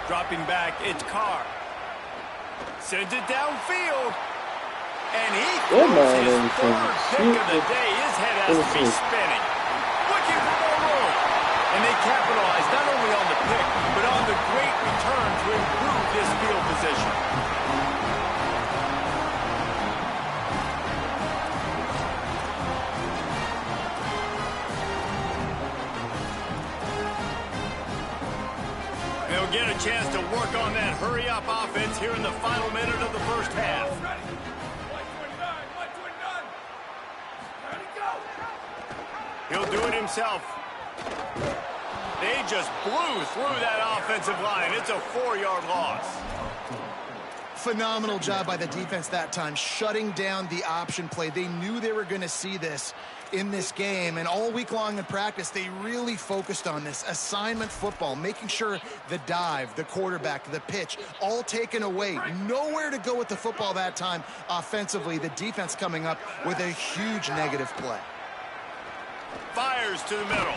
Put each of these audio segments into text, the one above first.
Dropping back, it's Carr. Sends it downfield. And he throws his third pick of the day. His head has to be spinning. Looking for more room. And they capitalize not only on the pick, but on the great return to improve this field position. They'll get a chance to work on that hurry-up offense here in the final minute of the first half. He'll do it himself. They just blew through that offensive line. It's a 4-yard loss. Phenomenal job by the defense that time, shutting down the option play. They knew they were going to see this in this game, and all week long in practice, they really focused on this assignment football, making sure the dive, the quarterback, the pitch, all taken away. Nowhere to go with the football that time offensively. The defense coming up with a huge negative play. Fires to the middle.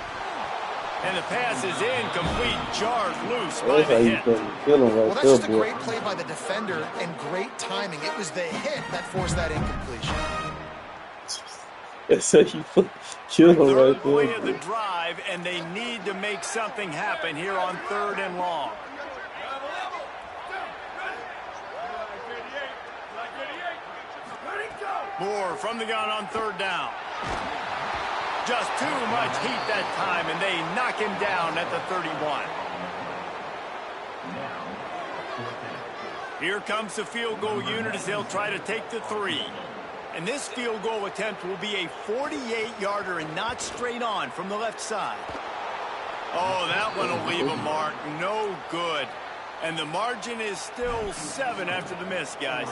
And the pass is incomplete, jarred loose by the hit. Well, that's just a great play by the defender and great timing. It was the hit that forced that incompletion. So you killed him right play there. of the drive, and they need to make something happen here on 3rd and long. Moore from the gun on 3rd down. Just too much heat that time, and they knock him down at the 31. Here comes the field goal unit as they'll try to take the 3. And this field goal attempt will be a 48-yarder and not straight on from the left side. Oh, that one will leave a mark. No good. And the margin is still 7 after the miss, guys.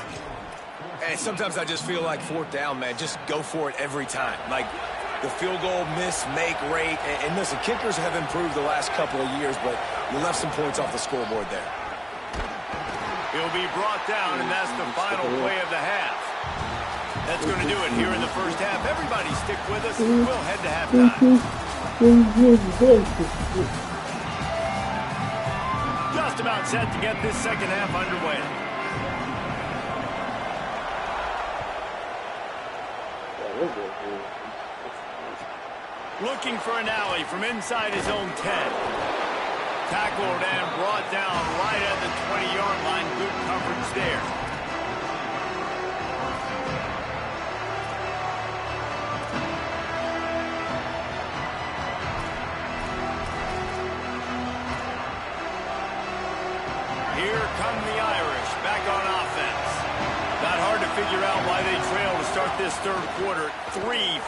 Hey, sometimes I just feel like 4th down, man. Just go for it every time. Like the field goal miss-make rate. And listen, kickers have improved the last couple of years, but you left some points off the scoreboard there. He'll be brought down, and that's the final play of the half. That's going to do it here in the first half. Everybody stick with us. We'll head to halftime. Just about set to get this second half underway. Looking for an alley from inside his own 10. Tackled and brought down right at the 20-yard line. Good coverage there. Here come the Irish back on offense. Not hard to figure out why they trail to start this 3rd quarter. 3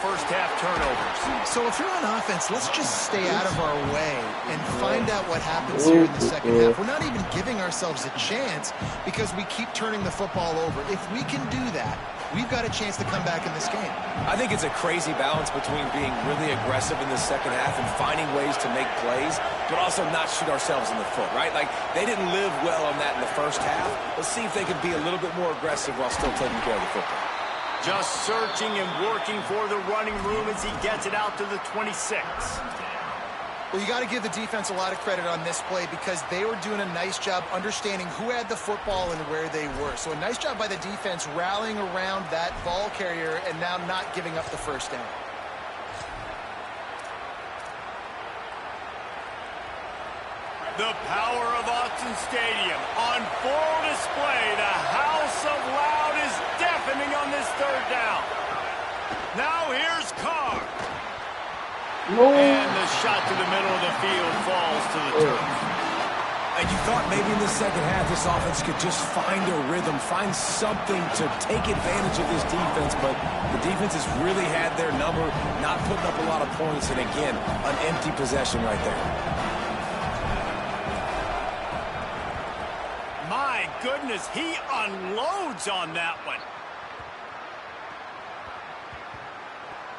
first-half turnovers. So if you're on offense, let's just stay out of our way and find out what happens here in the second half. We're not even giving ourselves a chance because we keep turning the football over. If we can do that, we've got a chance to come back in this game. I think it's a crazy balance between being really aggressive in the second half and finding ways to make plays, but also not shoot ourselves in the foot, right? Like, they didn't live well on that in the first half. Let's see if they can be a little bit more aggressive while still taking care of the football. Just searching and working for the running room as he gets it out to the 26. Well, you got to give the defense a lot of credit on this play because they were doing a nice job understanding who had the football and where they were. So a nice job by the defense rallying around that ball carrier and now not giving up the first down. The power of Autzen Stadium on full display. The house of loud is deafening on this 3rd down. Now here's Carr. And the shot to the middle of the field falls to the turf. And you thought maybe in the second half this offense could just find a rhythm, find something to take advantage of this defense, but the defense has really had their number, not putting up a lot of points, and again, an empty possession right there. My goodness, he unloads on that one.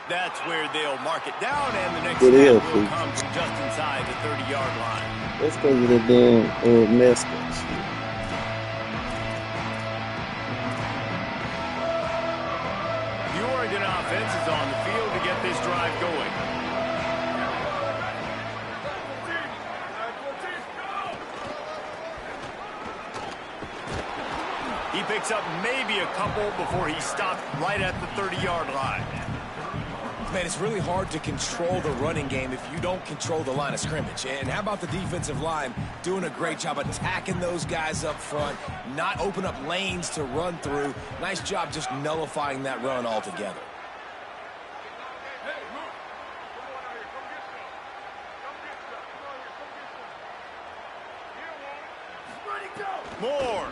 That's where they'll mark it down, and the next snap will come from just inside the 30-yard line. Let's go to the damn message. The Oregon offense is on the field to get this drive going. He picks up maybe a couple before he stopped right at the 30-yard line. Man, it's really hard to control the running game if you don't control the line of scrimmage. And how about the defensive line doing a great job attacking those guys up front, not open up lanes to run through. Nice job just nullifying that run altogether. Moore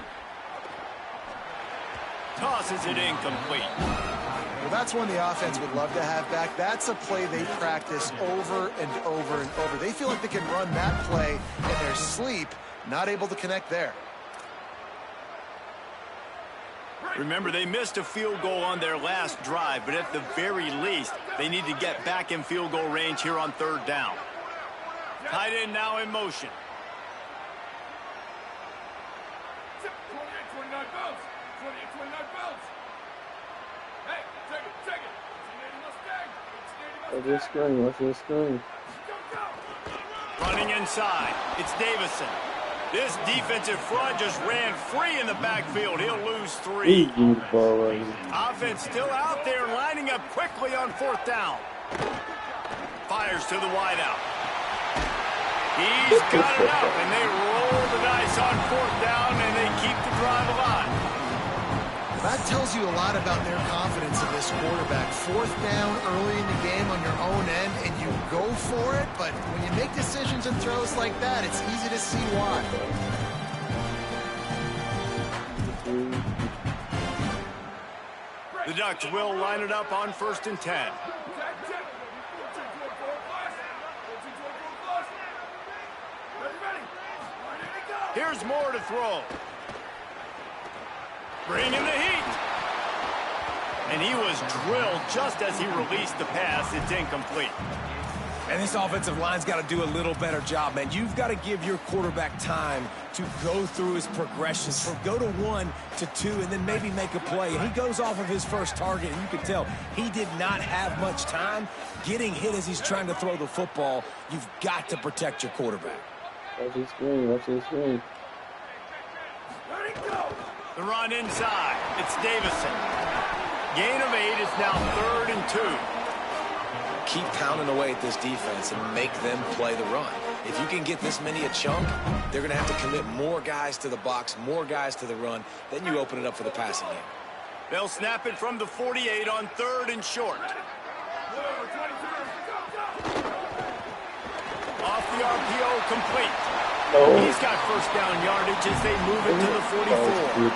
tosses it incomplete. Well, that's one the offense would love to have back. That's a play they practice over and over and over. They feel like they can run that play in their sleep, not able to connect there. Remember, they missed a field goal on their last drive, but at the very least, they need to get back in field goal range here on 3rd down. Tight end now in motion. Watch your screen, watch your screen. Running inside, it's Davison. This defensive front just ran free in the backfield. He'll lose 3. Easy ball right here. Offense still out there, lining up quickly on 4th down. Fires to the wideout. He's got enough, and they roll the dice on 4th down, and they keep the drive alive. That tells you a lot about their confidence in this quarterback. 4th down early in the game on your own end, and you go for it, but when you make decisions and throws like that, it's easy to see why. The Ducks will line it up on 1st and 10. Here's Moore to throw. Bringing the heat. And he was drilled just as he released the pass. It's incomplete. And this offensive line's got to do a little better job, man. You've got to give your quarterback time to go through his progressions, from go to 1 to 2, and then maybe make a play. And he goes off of his first target, and you can tell he did not have much time getting hit as he's trying to throw the football. You've got to protect your quarterback. Watch your screen, watch your screen. The run inside. It's Davison. Gain of 8 is now 3rd and 2. Keep pounding away at this defense and make them play the run. If you can get this many a chunk, they're going to have to commit more guys to the box, more guys to the run. Then you open it up for the passing game. They'll snap it from the 48 on 3rd and short. Off the RPO, complete. He's got 1st down yardage as they move it to the 44.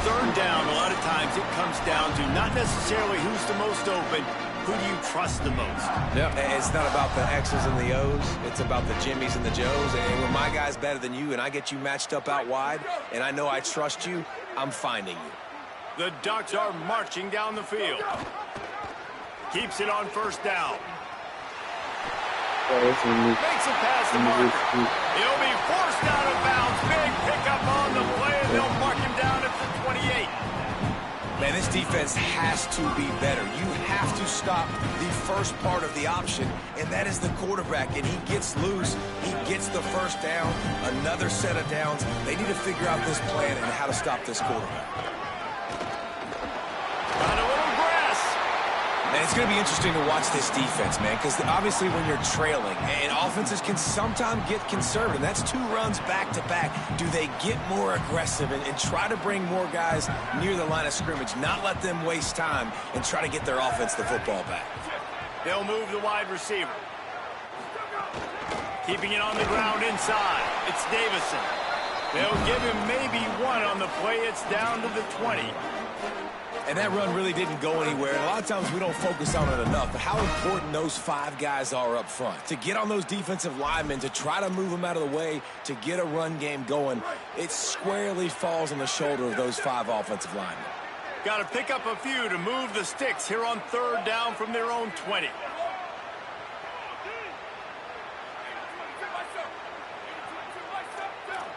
3rd down, a lot of times it comes down to not necessarily who's the most open, who do you trust the most? Yeah, it's not about the X's and the O's. It's about the Jimmys and the Joes. And when my guy's better than you and I get you matched up out wide and I know I trust you, I'm finding you. The Ducks are marching down the field. Keeps it on 1st down. Makes it past the marker. He'll be forced out of bounds. Big pickup on the play, and they'll mark him down at the 28. Man, this defense has to be better. You have to stop the first part of the option, and that is the quarterback. And he gets loose. He gets the 1st down, another set of downs. They need to figure out this plan and how to stop this quarterback. Got a little grass. And it's going to be interesting to watch this defense, man, because obviously when you're trailing, and offenses can sometimes get conservative. That's 2 runs back-to-back. Do they get more aggressive and try to bring more guys near the line of scrimmage, not let them waste time, and try to get their offense the football back? They'll move the wide receiver. Keeping it on the ground inside. It's Davison. They'll give him maybe 1 on the play. It's down to the 20. And that run really didn't go anywhere. And a lot of times we don't focus on it enough. But how important those 5 guys are up front. To get on those defensive linemen, to try to move them out of the way, to get a run game going, it squarely falls on the shoulder of those 5 offensive linemen. Got to pick up a few to move the sticks here on 3rd down from their own 20.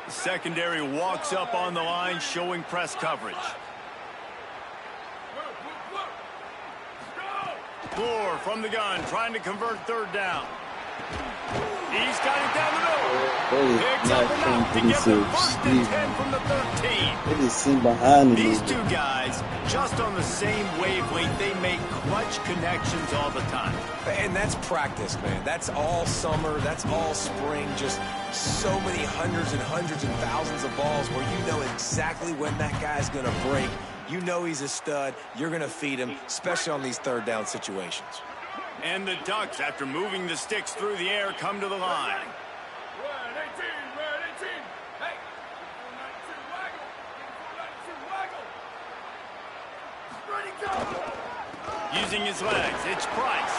The secondary walks up on the line, showing press coverage. Moore from the gun, trying to convert 3rd down. He's got it down the middle. Picks up enough to get them first and 10 from the 13. They just sitting behind me. These two guys, just on the same wavelength, they make clutch connections all the time. And that's practice, man. That's all summer. That's all spring. Just so many hundreds and thousands of balls where you know exactly when that guy's going to break. You know he's a stud. You're going to feed him, especially on these third down situations. And the Ducks, after moving the sticks through the air, come to the line. Using his legs, it's Price.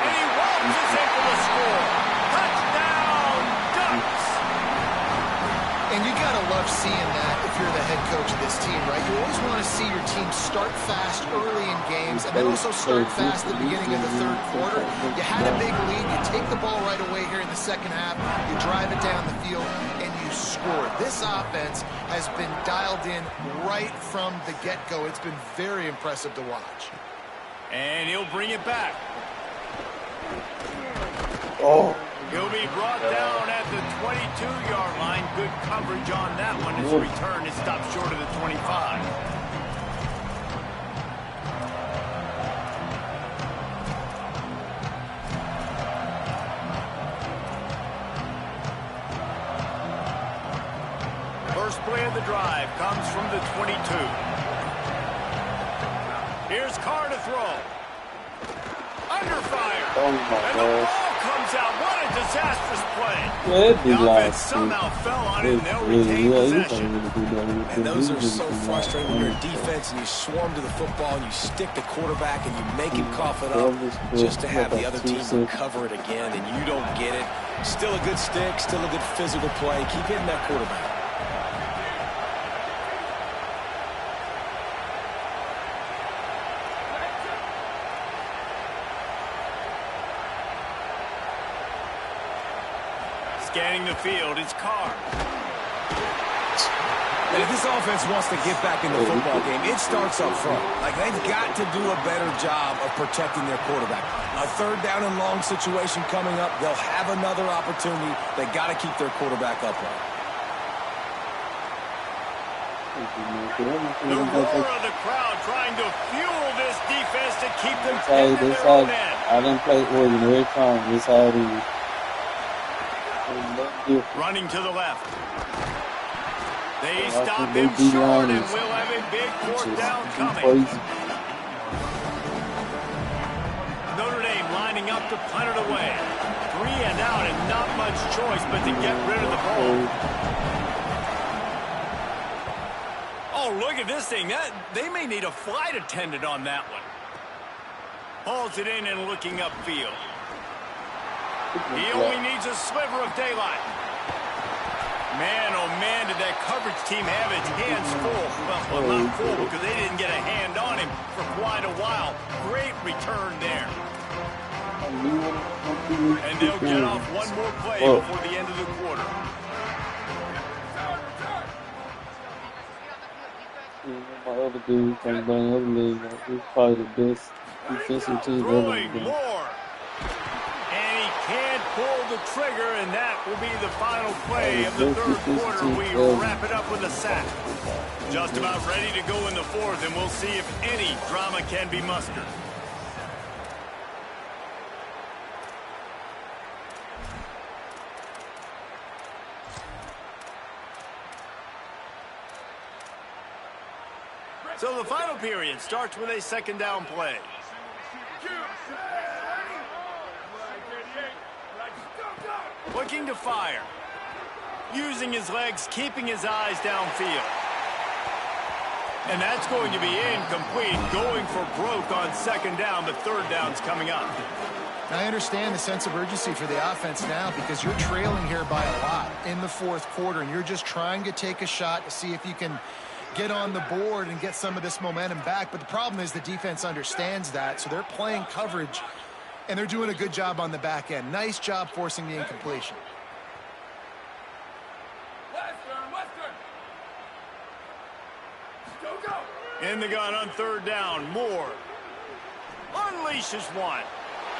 And he launches in for the score. Touchdown, Ducks! And you got to love seeing that if you're the head coach of this team, right? You always want to see your team start fast early in games and then also start fast at the beginning of the third quarter. You had a big lead. You take the ball right away here in the second half. You drive it down the field, and you score. This offense has been dialed in right from the get-go. It's been very impressive to watch. And he'll bring it back. Oh. He'll be brought down at the 22-yard line. Good coverage on that one. His return is stopped short of the 25. First play of the drive comes from the 22. Here's Carr to throw. Under fire. Oh my and the gosh. ball comes out. What a disastrous play. Yeah, the offense somehow fell on it, and they'll retain possession. And those are so frustrating when you're in defense and you swarm to the football and you stick the quarterback and you make him cough it up just to have the other team recover it again, and you don't get it. Still a good stick, still a good physical play. Keep hitting that quarterback. Scanning the field, it's Carr. And if this offense wants to get back in the football game, it starts up front. Like, they've got to do a better job of protecting their quarterback. A third down and long situation coming up, they'll have another opportunity. They got to keep their quarterback upright. The roar of the crowd trying to fuel this defense to keep them in their own end. I didn't play Oregon every time. This how it is. Running to the left. They stop him short and will have a big fourth down coming. Notre Dame lining up to punt it away. 3 and out and not much choice but to get rid of the ball. Oh, look at this thing. They may need a flight attendant on that one. Hauls it in and looking upfield. He only needs a sliver of daylight. Man, oh man, did that coverage team have its hands full. Well, not full because they didn't get a hand on him for quite a while. Great return there. And they'll get off one more play before the end of the quarter. My other dude from the other league, he's probably the best defensive team ever. Can't pull the trigger, and that will be the final play of the third quarter. We wrap it up with a sack. Just about ready to go in the fourth, and we'll see if any drama can be mustered. So the final period starts with a second down play. Looking to fire. Using his legs, keeping his eyes downfield. And that's going to be incomplete. Going for broke on second down, but third down's coming up. I understand the sense of urgency for the offense now because you're trailing here by a lot in the fourth quarter, and you're just trying to take a shot to see if you can get on the board and get some of this momentum back. But the problem is the defense understands that, so they're playing coverage, and they're doing a good job on the back end. Nice job forcing the incompletion. In the gun on third down, Moore unleashes one.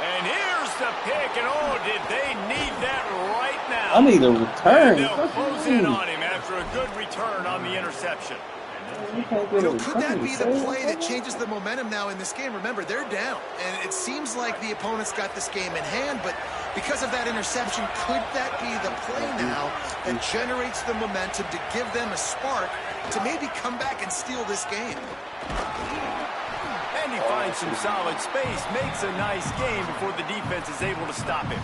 And here's the pick, and oh, did they need that right now. I need a return. And they'll close in on him after a good return on the interception. Could that be the play that changes the momentum now in this game? Remember, they're down, and it seems like the opponent's got this game in hand, but because of that interception, could that be the play now that generates the momentum to give them a spark to maybe come back and steal this game? And he finds some solid space, makes a nice game before the defense is able to stop him.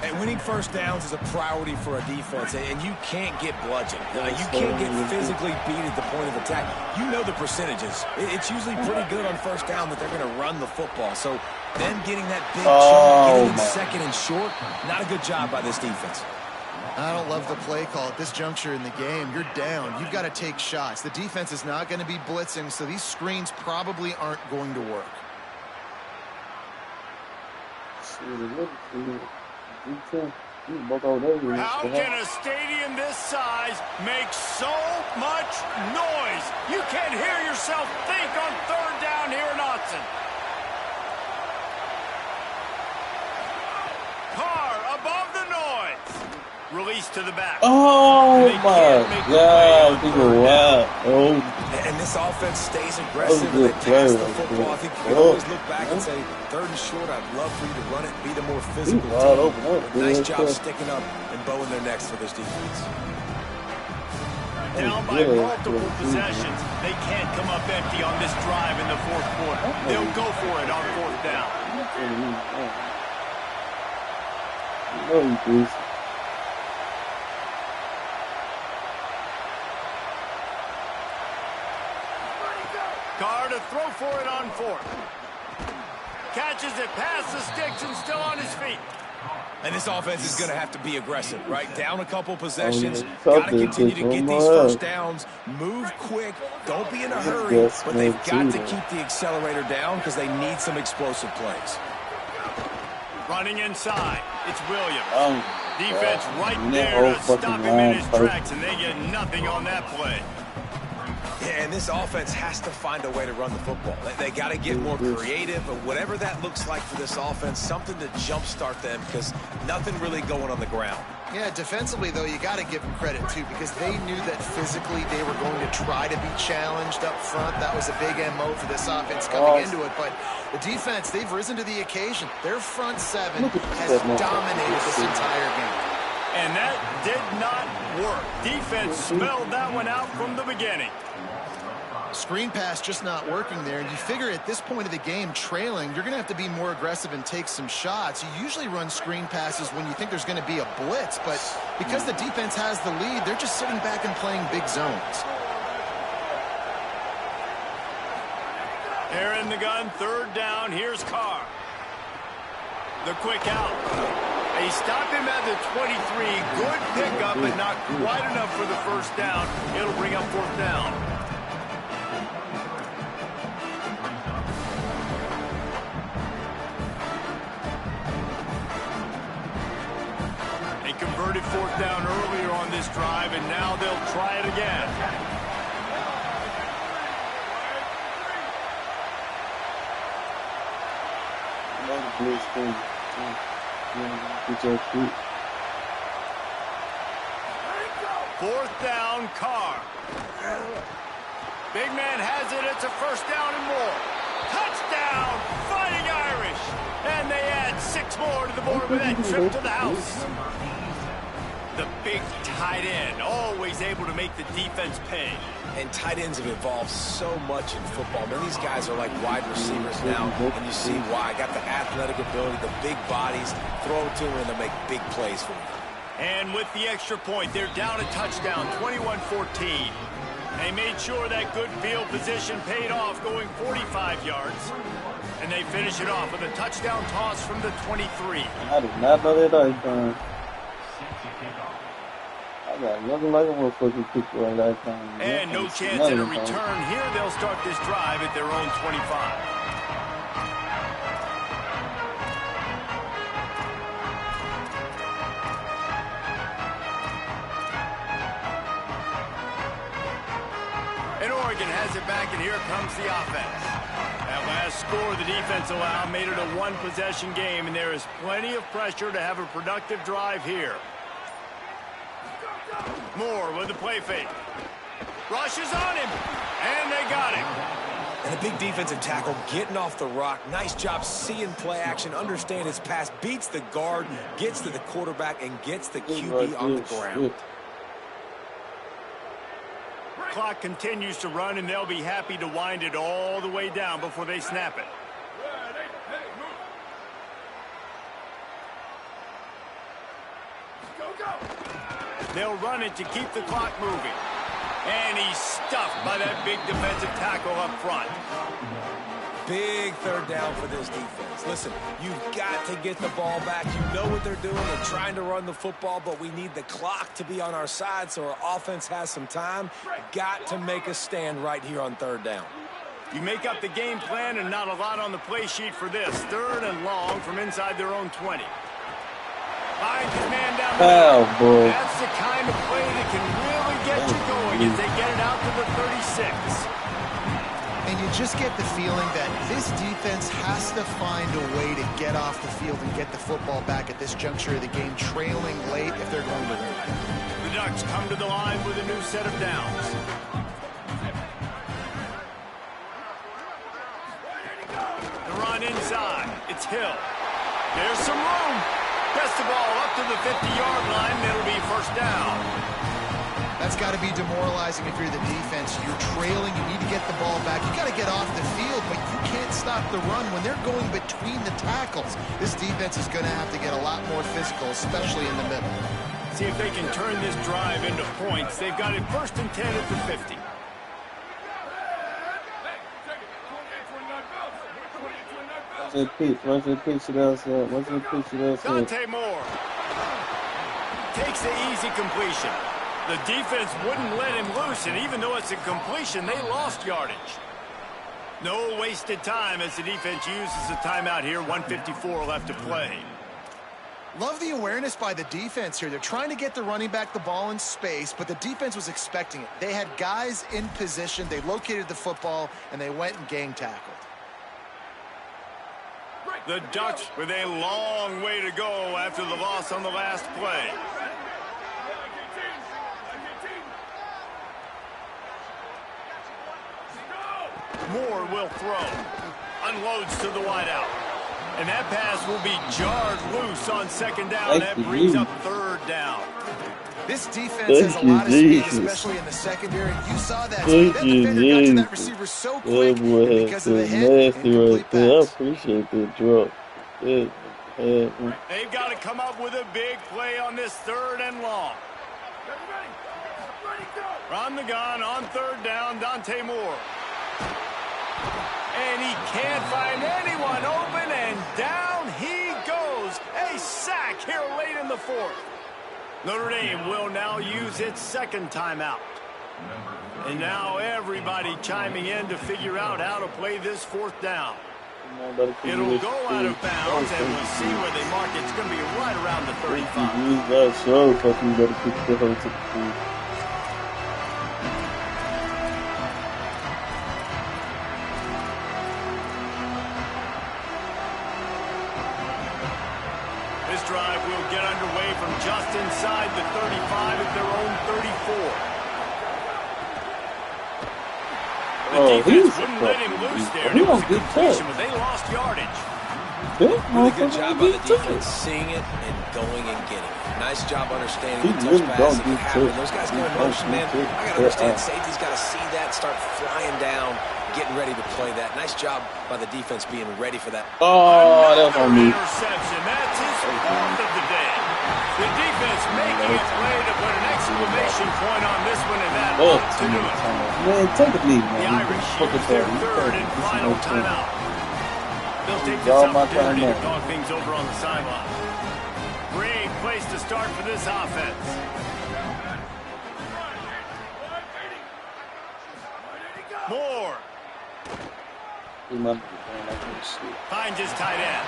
And winning first downs is a priority for a defense, and you can't get bludgeoned. You can't get physically beat at the point of attack. You know the percentages. It's usually pretty good on first down that they're going to run the football. So them getting that big chunk, getting it second and short, not a good job by this defense. I don't love the play call at this juncture in the game. You're down. You've got to take shots. The defense is not going to be blitzing, so these screens probably aren't going to work. How can a stadium this size make so much noise? You can't hear yourself think on third down here in Austin. Carr above the noise. Release to the back. Oh my God! Wow! And this offense stays aggressive and they pass the football. I think you can always look back and say, third and short, I'd love for you to run it, be the more physical team. Nice job sticking up and bowing their necks for this defense. Down by multiple possessions. They can't come up empty on this drive in the fourth quarter. They'll go for it on fourth down. Carr to throw for it on fourth. Catches it past the sticks and still on his feet. And this offense is going to have to be aggressive, right? Down a couple possessions. Got to continue to get these first downs. Move quick. Don't be in a hurry. But they've got to keep the accelerator down because they need some explosive plays. Running inside. It's Williams. Defense right there to stop him in his tracks, and they get nothing on that play. Yeah, and this offense has to find a way to run the football. They got to get more creative, but whatever that looks like for this offense, something to jumpstart them because nothing really going on the ground. Yeah, defensively, though, you got to give them credit, too, because they knew that physically they were going to try to be challenged up front. That was a big MO for this offense coming into it. But the defense, they've risen to the occasion. Their front seven has dominated this entire game. And that did not work. Defense spelled that one out from the beginning. Screen pass just not working there, and you figure at this point of the game, trailing, you're going to have to be more aggressive and take some shots. You usually run screen passes when you think there's going to be a blitz, but because the defense has the lead, they're just sitting back and playing big zones. They're in the gun, third down. Here's Carr. The quick out. They stop him at the 23. Good pickup, but not quite enough for the first down. It'll bring up fourth down. They converted fourth down earlier on this drive, and now they'll try it again. Fourth down, Carr. Big man has it. It's a first down and more. Touchdown, Fighting Irish. And they add 6 more to the board with that trip to the house. The big tight end, always able to make the defense pay. And tight ends have evolved so much in football. Man, these guys are like wide receivers now, and you see why. Got the athletic ability, the big bodies, throw it to them, and they make big plays for them. And with the extra point, they're down a touchdown, 21-14. They made sure that good field position paid off, going 45 yards. And they finish it off with a touchdown toss from the 23. I did not know that. I got nothing like a motherfucking kick right that time. And no chance at a return here. They'll start this drive at their own 25. And Oregon has it back, and here comes the offense. That last score the defense allowed made it a one-possession game, and there is plenty of pressure to have a productive drive here. Moore with the play fake. Rushes on him, and they got him. And a big defensive tackle getting off the rock. Nice job seeing play action, understand his pass, beats the guard, gets to the quarterback, and gets the QB on the ground. Clock continues to run, and they'll be happy to wind it all the way down before they snap it. They'll run it to keep the clock moving. And he's stuffed by that big defensive tackle up front. Big third down for this defense. Listen, you've got to get the ball back. You know what they're doing. They're trying to run the football, but we need the clock to be on our side so our offense has some time. Got to make a stand right here on third down. You make up the game plan and not a lot on the play sheet for this. Third and long from inside their own 20. Finds his man down the middle. Boy. That's the kind of play that can really get you going as they get it out to the 36. And you just get the feeling that this defense has to find a way to get off the field and get the football back at this juncture of the game, trailing late if they're going to win. The Ducks come to the line with a new set of downs. The run inside. It's Hill. There's some room. Gets the ball up to the 50-yard line, and it'll be first down. That's got to be demoralizing if you're the defense. You're trailing, you need to get the ball back. You got to get off the field, but you can't stop the run when they're going between the tackles. This defense is going to have to get a lot more physical, especially in the middle. See if they can turn this drive into points. They've got it first and 10 at the 50. Watch the pitch to the outside. Watch the pitch to the outside. Dante Moore takes the easy completion. The defense wouldn't let him loose, and even though it's a completion, they lost yardage. No wasted time as the defense uses a timeout here. 1:54 left to play. Love the awareness by the defense here. They're trying to get the running back the ball in space, but the defense was expecting it. They had guys in position. They located the football, and they went and gang tackled. The Ducks with a long way to go after the loss on the last play. Moore will throw. Unloads to the wideout. And that pass will be jarred loose on second down. That brings up third down. This defense has a lot of speed, especially in the secondary. You saw that. That defender got to that receiver so quick because of the hit. Right there. I appreciate that drop. They've got to come up with a big play on this third and long. From the gun on third down, Dante Moore. And he can't find anyone open, and down he goes. A sack here late in the fourth. Notre Dame will now use its second timeout. And now everybody chiming in to figure out how to play this fourth down. It'll go out of bounds, and we'll see where they mark it. It's going to be right around the 35. This drive will get underway from just inside the 35 at their own 34. The defense wouldn't let him loose there. It was a completion, but they lost yardage. Really good job by the defense seeing it and going and getting it. Nice job understanding the touch pass that can happen. Those guys go in motion, man. I got to understand safety's got to see that, start flying down, getting ready to play that. Nice job by the defense being ready for that. Oh, that was on me. Interception. That's his fourth of the day. The defense making a play to put an exclamation point on this one, and that ought to do it. Man, take a lead, man. The Irish use their third and final timeout. They'll take this opportunity to talk things over on the sideline. Great place to start for this offense. Moore. Finds his tight end.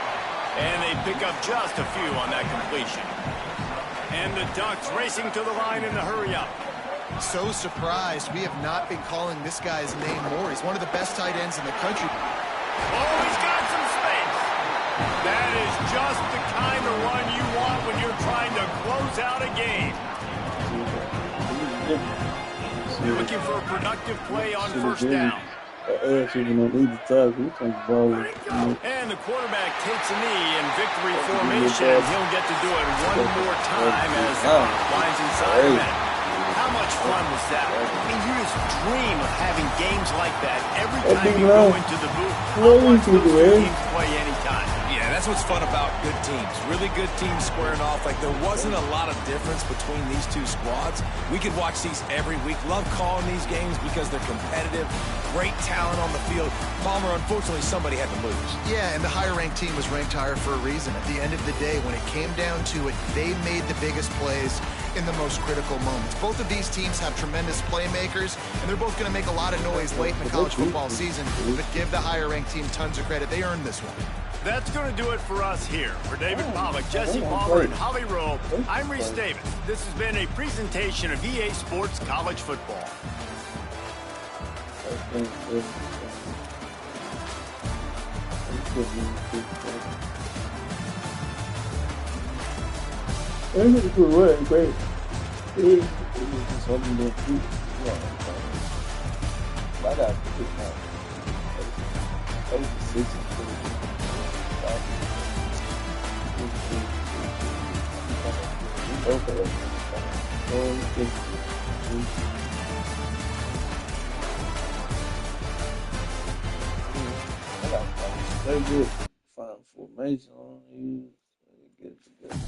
And they pick up just a few on that completion. And the Ducks racing to the line in the hurry-up. So surprised. We have not been calling this guy's name more. He's one of the best tight ends in the country. Oh, he's got some space. That is just the kind of run you want when you're trying to close out a game. Looking for a productive play on first down. And the quarterback takes a knee in victory formation. He'll get to do it one more time as lines inside a minute. How much fun was that? I mean, you just dream of having games like that every time you go into the booth. I'll watch those two teams play anytime. Yeah, that's what's fun about good teams. Really good teams squaring off. Like, there wasn't a lot of difference between these two squads. We could watch these every week. Love calling these games because they're competitive. Great talent on the field. Palmer, unfortunately, somebody had to lose. Yeah, and the higher-ranked team was ranked higher for a reason. At the end of the day, when it came down to it, they made the biggest plays in the most critical moments. Both of these teams have tremendous playmakers, and they're both going to make a lot of noise late in the college football season. But give the higher-ranked team tons of credit. They earned this one. That's going to do it for us here. For David Pollack, Jesse Palmer, and Holly Rowe, I'm Reese Davis. This has been a presentation of EA Sports College Football. Great. Very good. Fine formation on you. Get it together.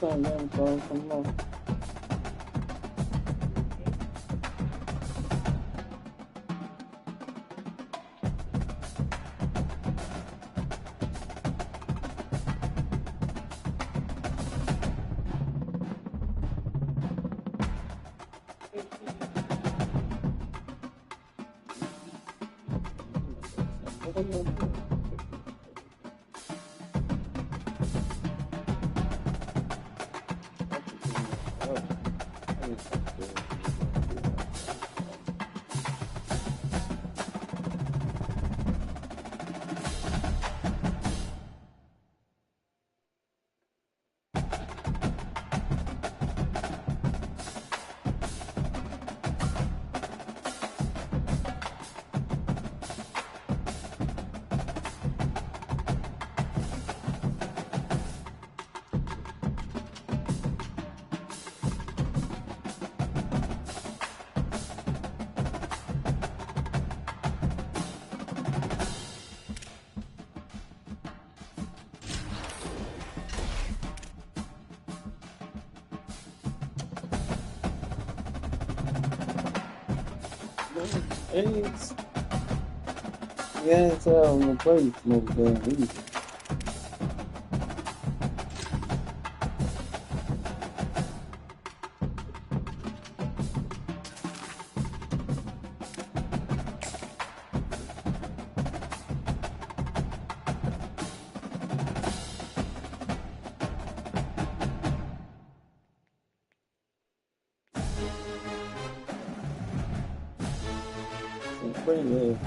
Come on. It's it's out on the plate no damn easy. Pretty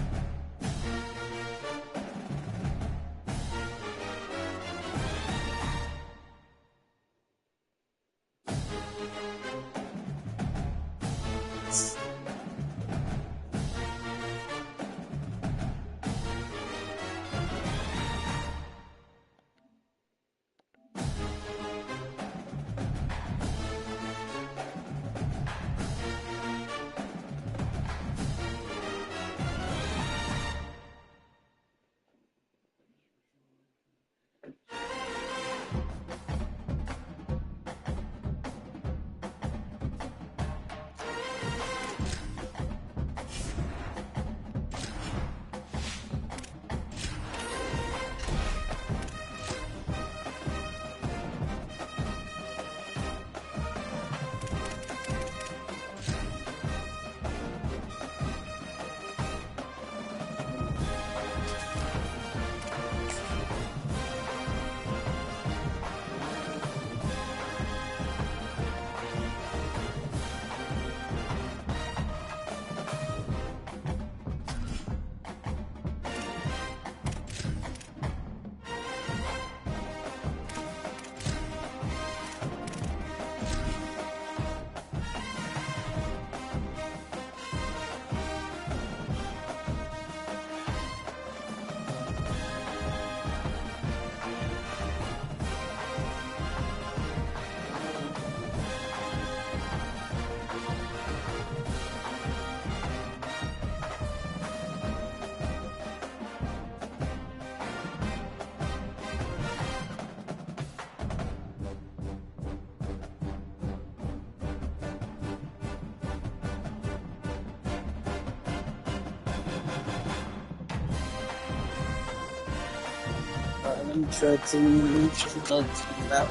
Let me try to reach another team out.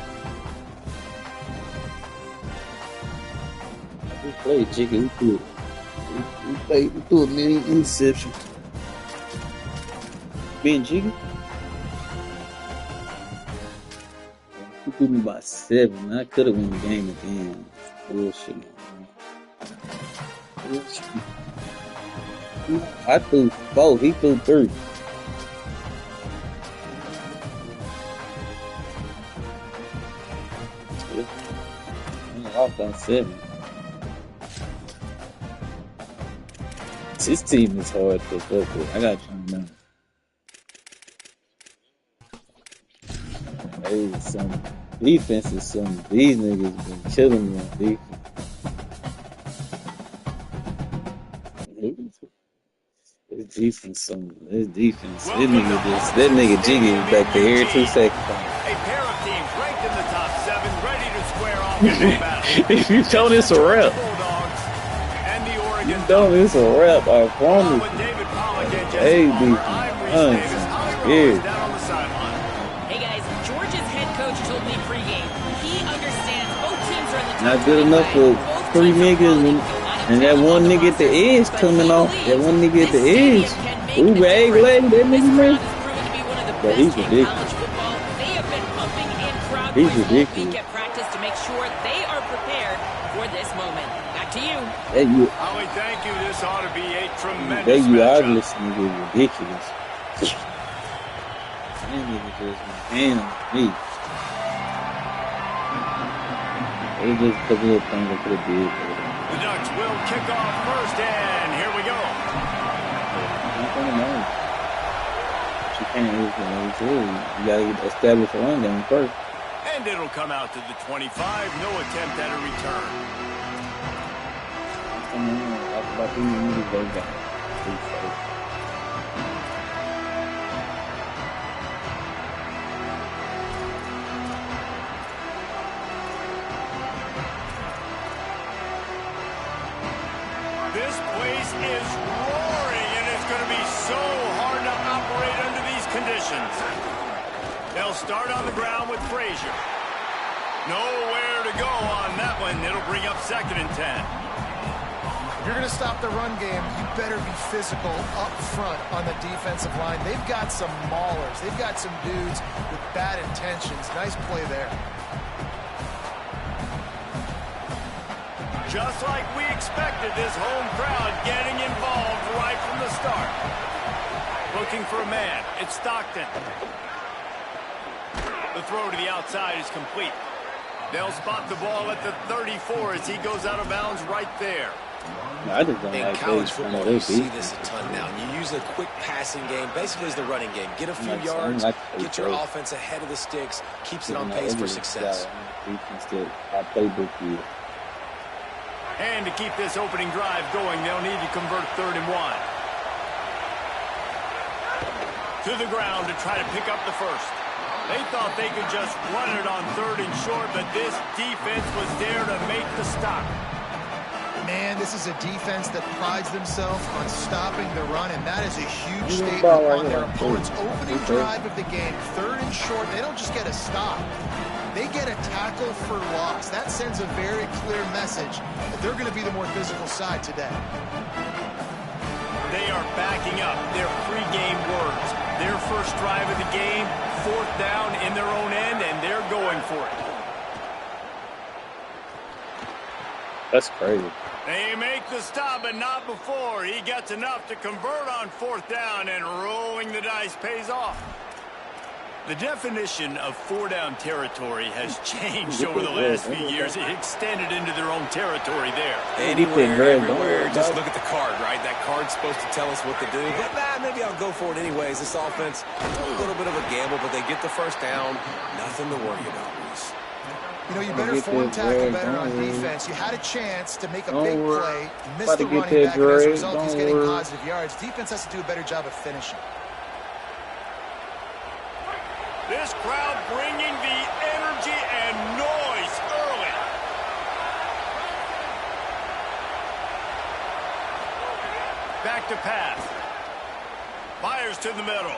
We played Jiggy. We threw a million interceptions. Being Jiggy? He threw me by 7. I could have won the game again. Bullshit, man. I threw 4. He threw 3. I lost by 7. This team is hard to fuck with. I got you know. Hey, some defense is some. These niggas been killing me on defense. This defense, this defense. That nigga Jiggy is back there every 2 seconds. A pair of teams ranked in the top 7, ready to square off in the battle. If you know this a rap. You know this a rap, I promise. Hey, defense. I'm scared. Hey guys, Georgia's head coach told me pregame. He understands both teams are in the top. Not good enough for 3 niggas and that one nigga at the edge coming off. That one nigga at the edge. Ooh, rag leg, that nigga, man. But he's ridiculous. He's ridiculous. Practice to make sure they are prepared for this moment. Back to you. Holly, thank you. This ought to be a tremendous that you are matchup. listening to ridiculous. That nigga just went ham me. They just a couple of things I could have did. The Ducks will kick off first, and here we go. You can't use the way too. You gotta establish a run game first. And it'll come out to the 25. No attempt at a return. That's about 3 minutes they got. This place is roaring, and it's going to be so hard to operate under these conditions. They'll start on the ground with Frazier. Nowhere to go on that one. It'll bring up 2nd and 10. If you're going to stop the run game, you better be physical up front on the defensive line. They've got some maulers. They've got some dudes with bad intentions. Nice play there. Just like we expected, this home crowd getting involved right from the start. Looking for a man. It's Stockton. The throw to the outside is complete. They'll spot the ball at the 34 as he goes out of bounds right there. I just don't In college football, you see this a ton now. And you use a quick passing game, basically as the running game. Get a few yards, get your offense ahead of the sticks, keeps it on pace for success. And to keep this opening drive going, they'll need to convert 3rd and 1. To the ground to try to pick up the first. They thought they could just run it on 3rd and short, but this defense was there to make the stop. Man, this is a defense that prides themselves on stopping the run, and that is a huge statement on their opponent's opening drive of the game. 3rd and short, they don't just get a stop. They get a tackle for loss. That sends a very clear message that they're going to be the more physical side today. They are backing up their pregame words. Their first drive of the game, 4th down in their own end, and they're going for it. That's crazy. They make the stop, but not before. He gets enough to convert on 4th down, and rolling the dice pays off. The definition of 4-down territory has changed over the last few years. It extended into their own territory there. Anywhere, everywhere, just look at the card, right? That card's supposed to tell us what to do. But maybe I'll go for it anyways. This offense, a little bit of a gamble, but they get the first down. Nothing to worry about, Reese. You know, you better form tackle better on defense. You had a chance to make a big play, missed the running back, and as a result, he's getting positive yards. Defense has to do a better job of finishing. This crowd bringing the energy and noise early. Back to pass. Fires to the middle.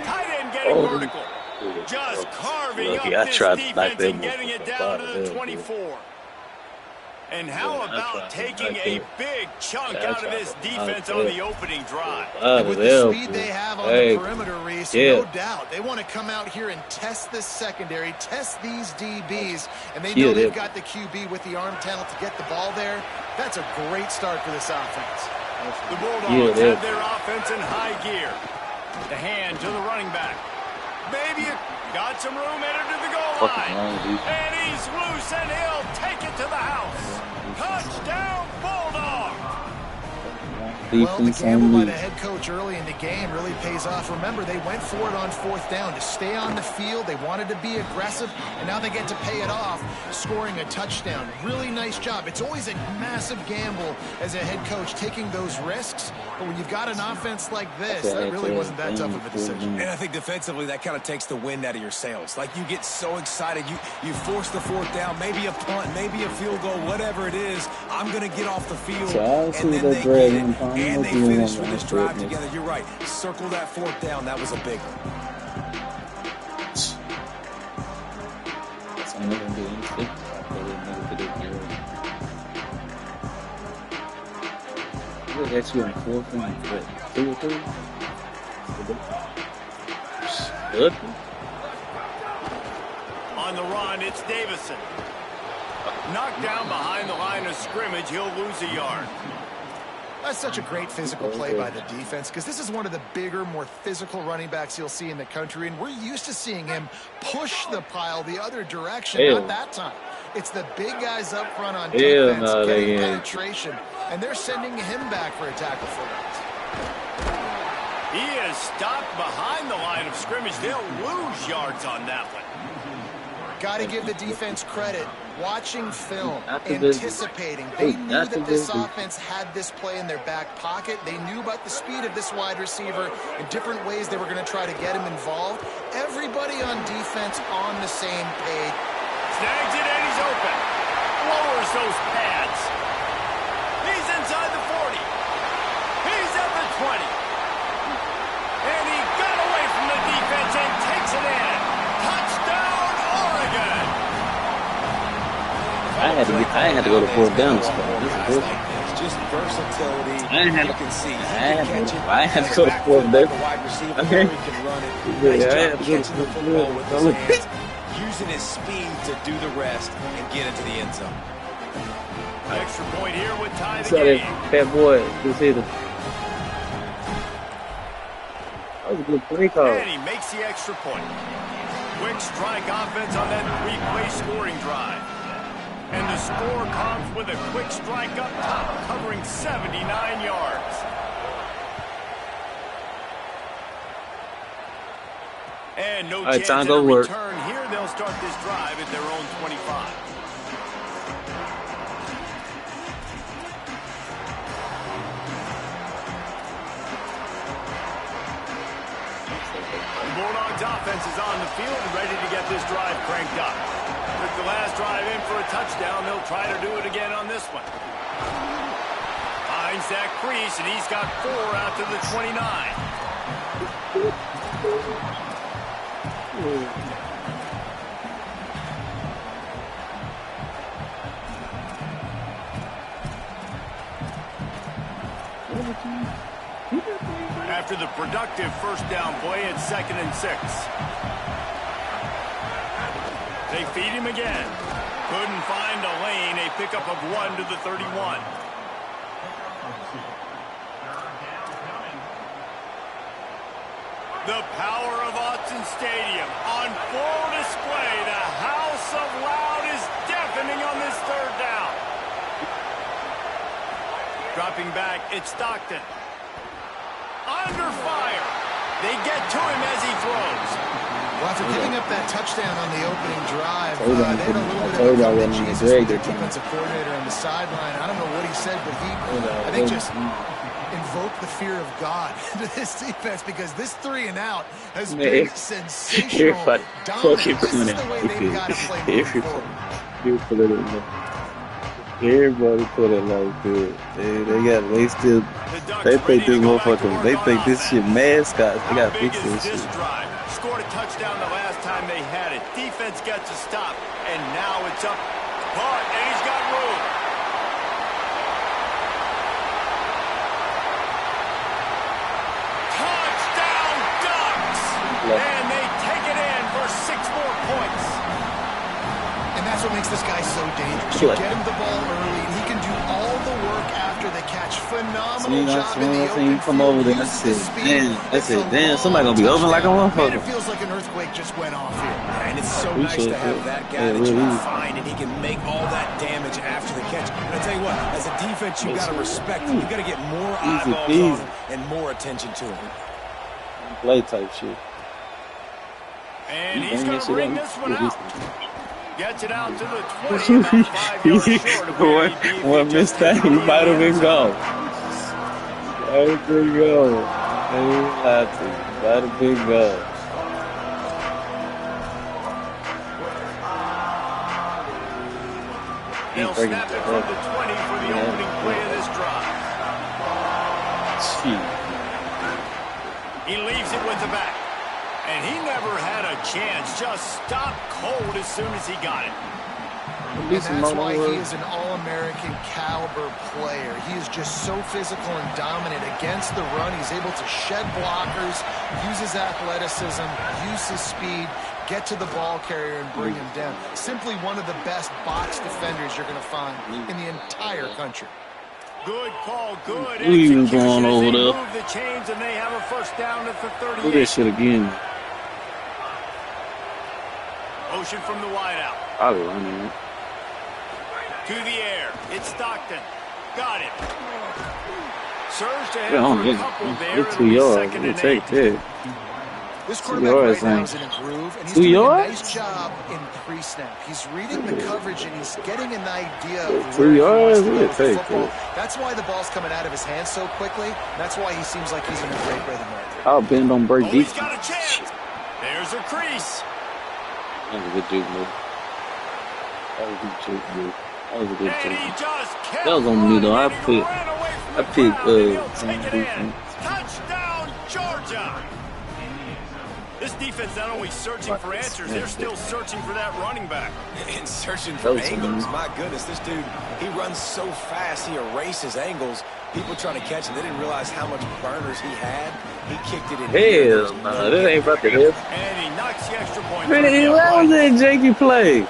Tight end getting vertical. Just carving up I this tried to knock defense that and getting it down to the 24. And how about taking a big chunk out of this defense on the opening drive? With the speed they have on the perimeter, Reese, no doubt. They want to come out here and test this secondary, test these DBs, and they know they've got the QB with the arm talent to get the ball there. That's a great start for this offense. The Bulldogs have their offense in high gear. The hand to the running back. Maybe got some room headed to the goal line. And he's loose, and he'll take it to the house. Touchdown, Bulldog! Well, the gamble by the head coach early in the game really pays off. Remember, they went for it on fourth down to stay on the field. They wanted to be aggressive, and now they get to pay it off, scoring a touchdown. Really nice job. It's always a massive gamble as a head coach taking those risks, but when you've got an offense like this, that really wasn't that tough of a decision. And I think defensively, that kind of takes the wind out of your sails. Like, you get so excited. You force the fourth down, maybe a punt, maybe a field goal, whatever it is. I'm going to get off the field, and then they get it. And they finish with this drive together. You're right. Circle that fourth down. That was a big one. Actually on fourth and what, 2 or 3? On the run, it's Davison. Knocked down behind the line of scrimmage. He'll lose a yard. That's such a great physical play by the defense because this is one of the bigger, more physical running backs you'll see in the country, and we're used to seeing him push the pile the other direction. Not that time. It's the big guys up front on defense getting penetration, and they're sending him back for a tackle for loss. He is stopped behind the line of scrimmage. They'll lose yards on that one. Got to give the defense credit. Watching film, anticipating. They knew that this offense had this play in their back pocket. They knew about the speed of this wide receiver in different ways they were going to try to get him involved. Everybody on defense on the same page. Snags it and he's open. Lowers those pads. He's inside the 40. He's at the 20. And he got away from the defense and takes it in. Touchdown, Oregon. I had to go to fourth down. It's just versatility. I had to go to fourth down. Okay. Nice job catching the football with his hands, using his speed to do the rest and get into the end zone. Extra point here would tie the game. That boy, just hit him. That was a good play call. And he makes the extra point. Quick strike offense on that three-play scoring drive. And the score comes with a quick strike up top, covering 79 yards. And no chance at a return here. They'll start this drive at their own 25. The Bulldogs offense is on the field and ready to get this drive cranked up. With the last drive in for a touchdown, they'll try to do it again on this one. Finds that crease, and he's got 4 out to the 29. After the productive first down play, it's 2nd and 6. They feed him again. Couldn't find a lane. A pickup of 1 to the 31. The power of Autzen Stadium on full display. The house of loud is deafening on this 3rd down. Dropping back, it's Stockton. Under fire. They get to him as he throws. Well, after giving up that touchdown on the opening drive, they had a little bit of a come to Jesus with their defensive coordinator on the sideline. I don't know what he said, but he, I think, just invoked the fear of God into this defense because this 3 and out has been sensational dominance. This is the way they've got to play moving forward. Everybody put it like good. They think this motherfucker, they think this shit mascots. They got to fix this shit. scored a touchdown the last time they had it. Defense gets a stop, and now it's up. But, and he's got room. Touchdown Ducks! And they take it in for 6 more points. And that's what makes this guy so dangerous. You get him the ball early, and he can do all the work after the catch. Phenomenal job in the open come over there. That's it. Damn, somebody gonna be open like a motherfucker. It feels like an earthquake just went off here. And it's so nice to have that guy that you can find, and he can make all that damage after the catch. And I tell you what, as a defense, you got to respect him. You got to get more eyeballs on him and more attention to him. Play type shit. And he's going to bring this one out. Gets it out to the 20, about 5 yards short of where he one mistake, he might have been gone. There we go. Might have been gone. They'll snap it from the 20 for the opening play of this drive. He leaves it with the back. And he never had a chance. Just stopped cold as soon as he got it. And that's why he is an all-American caliber player. He is just so physical and dominant against the run. He's able to shed blockers, use his athleticism, use his speed, get to the ball carrier and bring him down. Simply one of the best box defenders you're going to find in the entire country. Good call, good execution. Going over there. Move the chains and they have a first down at the 38. Do that shit again. Motion from the wideout. I'll be running it. To the air. It's Stockton. Got it. Surge to head Yeah, for a couple there. it's 2 yards. We'll take that. This quarterback right now is in a groove, and he's doing a nice job in pre-snap. He's reading the coverage, and he's getting an idea of 2 yards. where he We'll wants to go take with the football. that. That's why the ball's coming out of his hands so quickly. That's why he seems like he's in a great rhythm right there. I'll bend on break He's defense. got a chance. There's a crease. That was a good juke move. That was a good juke move. That was a good And he juke. just kept That was on me though. I running, and he picked ran away from the crowd, and he'll take it in. defense. Touchdown, Georgia. This defense not only searching for answers, they're still searching for that running back. And searching for angles. My goodness, this dude, he runs so fast, he erases angles. People trying to catch him, they didn't realize how much burners he had. He kicked it in. Hell no, this ain't about to hit. And he knocks the extra point. Man, what was that janky play?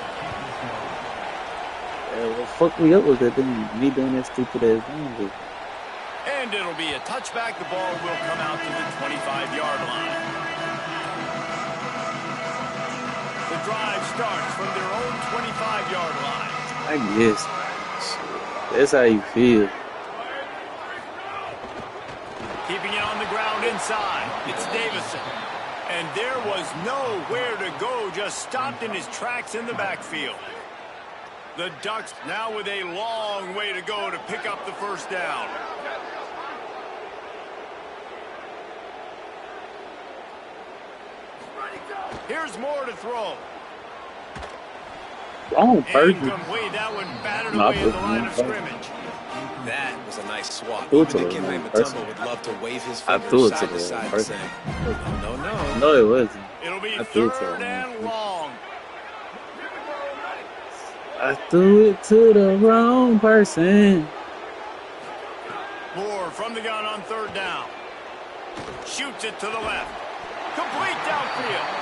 What fucked me up was that thing, me doing that stupid ass thing. And it'll be a touchback. The ball will come out to the 25-yard line. The drive starts from their own 25-yard line. I guess. That's how you feel. Keeping it on the ground inside. It's Davison. And there was nowhere to go. Just stopped in his tracks in the backfield. The Ducks now with a long way to go to pick up the first down. Here's more to throw. Wrong person. Incomplete. That one battered away at the line of scrimmage. That was a nice swat. Threw it to Even the Kim wrong Matumbo person. would love to wave his I fingers threw it to side the to side wrong and person. say, no, no. No, it wasn't. It'll be I threw it to the third wrong and person. long. I threw it to the wrong person. Moore from the gun on third down. Shoots it to the left. Complete downfield.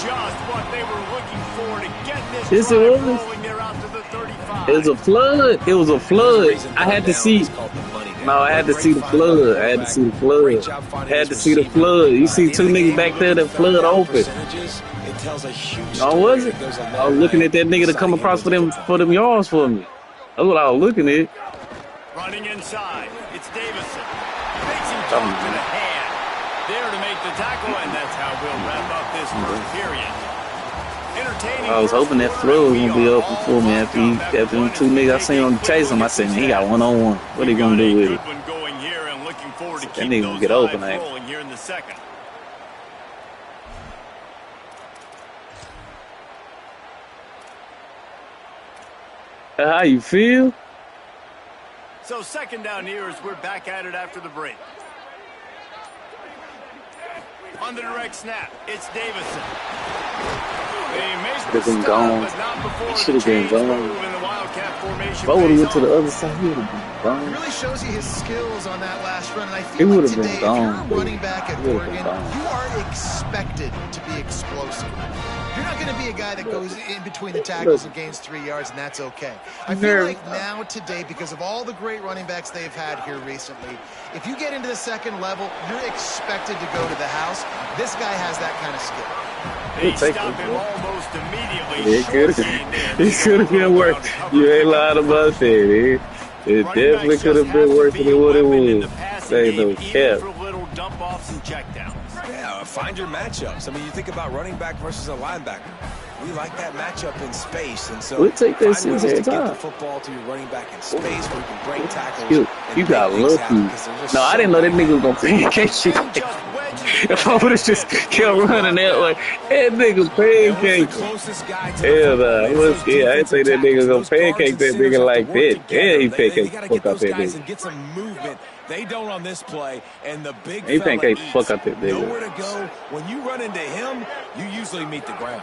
Just what they were looking for to get this drive rolling there out to the 35. It was a flood. It was a flood. I had to see. No, I had to see the flood. I had to see the flood. I had to see the flood. You see two niggas back there that flood open. No, was it? I was looking at that nigga to come across for them yards for me. That's what I was looking at. Running inside. It's Davison. Makes him talk to the hand. There to make the tackle, and that's how we'll wrap up this first period. Entertaining. I was hoping that flood was gonna be open for me after them two niggas I seen on chase him. I said, man, he got one-on-one. What are he gonna do with it? That nigga gonna get open, ain't rolling here in the second. How you feel? So second down here as we're back at it after the break. On the direct snap, it's Davison. Should have been gone. He should have been gone. If I would have went to the other side, he would have been gone. It really shows you his skills on that last run. And I feel like today, if you're a running back at Oregon, you are expected to be explosive. You're not going to be a guy that goes in between the tackles and gains 3 yards, and that's okay. I feel like now, today, because of all the great running backs they've had here recently, if you get into the second level, you're expected to go to the house. This guy has that kind of skill. They stop him almost immediately. It could have been worse. You ain't lying about that. It definitely could have been worse than what it was. They no cap. Yeah, find your matchups. I mean, you think about running back versus a linebacker. We like that matchup in space, and so we'll take that find ways to get the football to your running back in space where you can break tackles. You got lucky. No, I didn't know that nigga was gonna pancake you. If I would have just kept running that way, that nigga pancake. Hell nah, I was scared. I didn't say that nigga gonna pancake that nigga like that. Yeah, he pancake the fuck out that nigga. Get some movement. They don't on this play, and the big he pancake the fuck out that nigga. Nowhere to go. When you run into him, you usually meet the ground.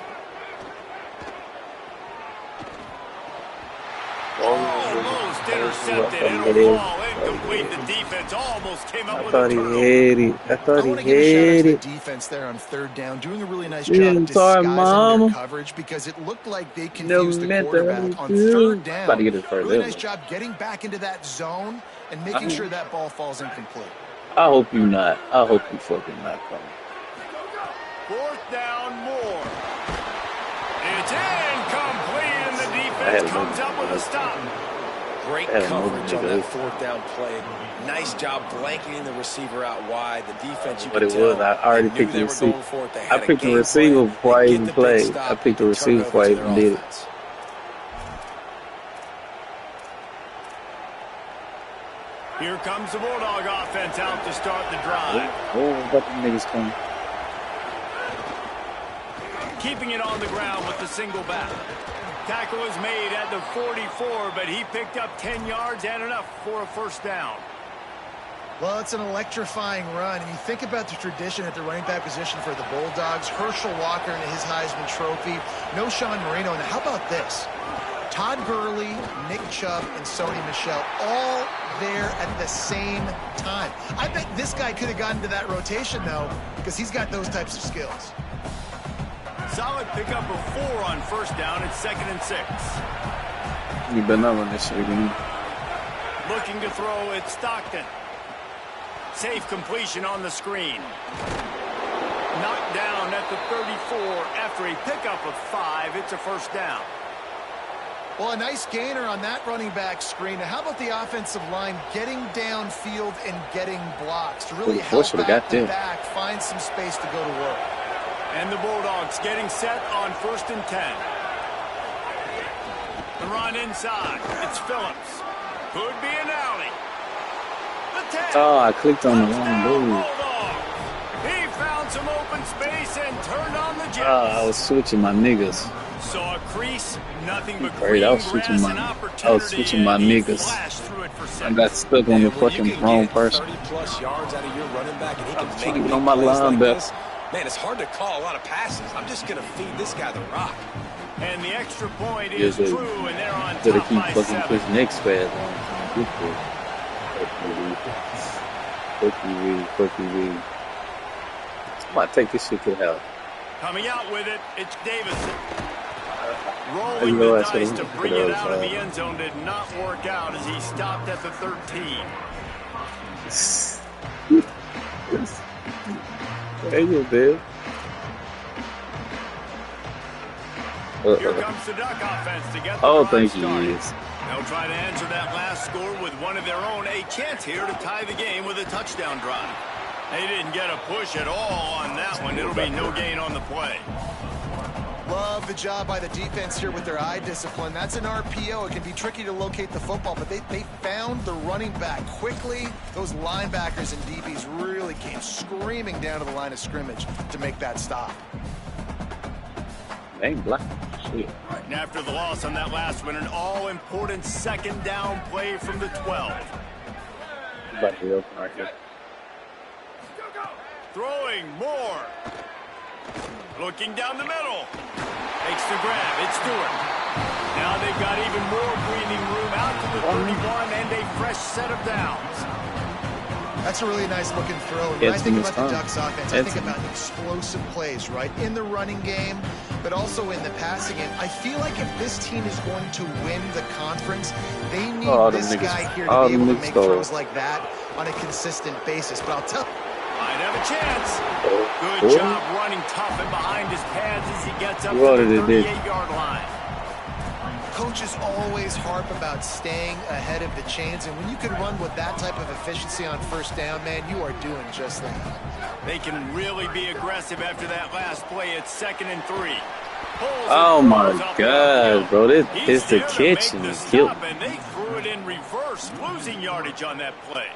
Almost intercepted. It'll fall incomplete. The defense almost came up with a turnover. I thought he had it. The defense there on third down, doing a really nice job disguising their coverage because it looked like they confused the quarterback on third down. Really nice job getting back into that zone and making sure that ball falls incomplete. I hope you not. I hope you fucking not coming. Fourth down, more. It's incomplete, and the defense comes up with a stop. Great coverage on that fourth down play. Nice job blanketing the receiver out wide. The defense, you can tell, I already picked the receiver. I picked the receiver before I even played. I picked the receiver before I even did it. Here comes the Bulldog offense out to start the drive. Oh, got the niggas coming. Keeping it on the ground with the single back. Tackle is made at the 44, but he picked up 10 yards and enough for a first down. Well, it's an electrifying run, and you think about the tradition at the running back position for the Bulldogs. Herschel Walker and his Heisman Trophy. No Sean Marino. And how about this? Todd Gurley, Nick Chubb, and Sony Michel all there at the same time. I bet this guy could have gotten to that rotation, though, because he's got those types of skills. Solid pickup of 4 on first down. It's 2nd and 6. You better not run this shit again. Looking to throw, it's Stockton. Safe completion on the screen. Knocked down at the 34 after a pickup of 5. It's a first down. Well, a nice gainer on that running back screen. Now, how about the offensive line getting downfield and getting blocks to really help out the back, find some space to go to work. And the Bulldogs getting set on 1st and 10. The run inside. It's Phillips. Could be an alley. Oh, I clicked on the wrong move. He found some open space and turned on the jets. I was switching my niggas. Saw a crease, nothing but green grass and opportunity. I was switching my niggas. I got stuck on the fucking wrong person. 30+ yards out of your running back, and he can make it on my linebacker. Man, it's hard to call a lot of passes. I'm just going to feed this guy the rock. And the extra point is true, and they're on top by 7. Gotta keep fucking pushing next fast. Fuck you. I might take this shit to the house. Coming out with it, it's Davison. Rolling the dice to bring it out of the end zone did not work out as he stopped at the 13. There you go. Here comes the Duck offense to get the thank you. Yes. They'll try to answer that last score with one of their own. A chance here to tie the game with a touchdown drive. They didn't get a push at all on that one. It'll be no gain on the play. Love the job by the defense here with their eye discipline. That's an RPO. It can be tricky to locate the football, but they found the running back quickly. Those linebackers and DBs really came screaming down to the line of scrimmage to make that stop. Dang, black. Shit. And after the loss on that last one, an all-important 2nd down play from the 12. Throwing more. Looking down the middle. Makes the grab. It's Stewart. Now they've got even more breathing room out to the 31 and a fresh set of downs. That's a really nice looking throw. And when I think about the Ducks offense, I think about explosive plays, right? In the running game, but also in the passing game. I feel like if this team is going to win the conference, they need this guy here to be able to make throws like that on a consistent basis. But I'll tell you. Might have a chance. Good job running tough and behind his pads as he gets up to the 38-yard line. Coaches always harp about staying ahead of the chains, and when you can run with that type of efficiency on first down, man, you are doing just that. They can really be aggressive after that last play. It's 2nd and 3. Oh my God, bro! This is the kitchen. And they threw it in reverse, losing yardage on that play.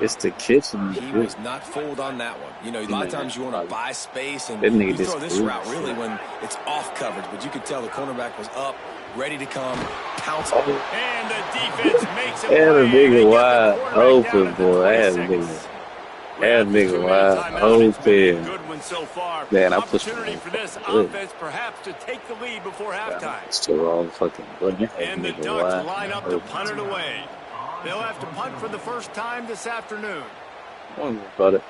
It's the kitchen. He was not fooled on that one. You know, a lot of times you want to buy space, and you throw this route really when it's off coverage. But you could tell the cornerback was up, ready to come, pounce. And the defense makes a play. I had a bigger wide open, boy. I had a bigger wide open. Good one so far. Man, I pushed opportunity for this offense perhaps to take the lead before halftime. It's the wrong fucking button. And the Ducks line up to punt it away. They'll have to punt for the first time this afternoon. Don't worry about it.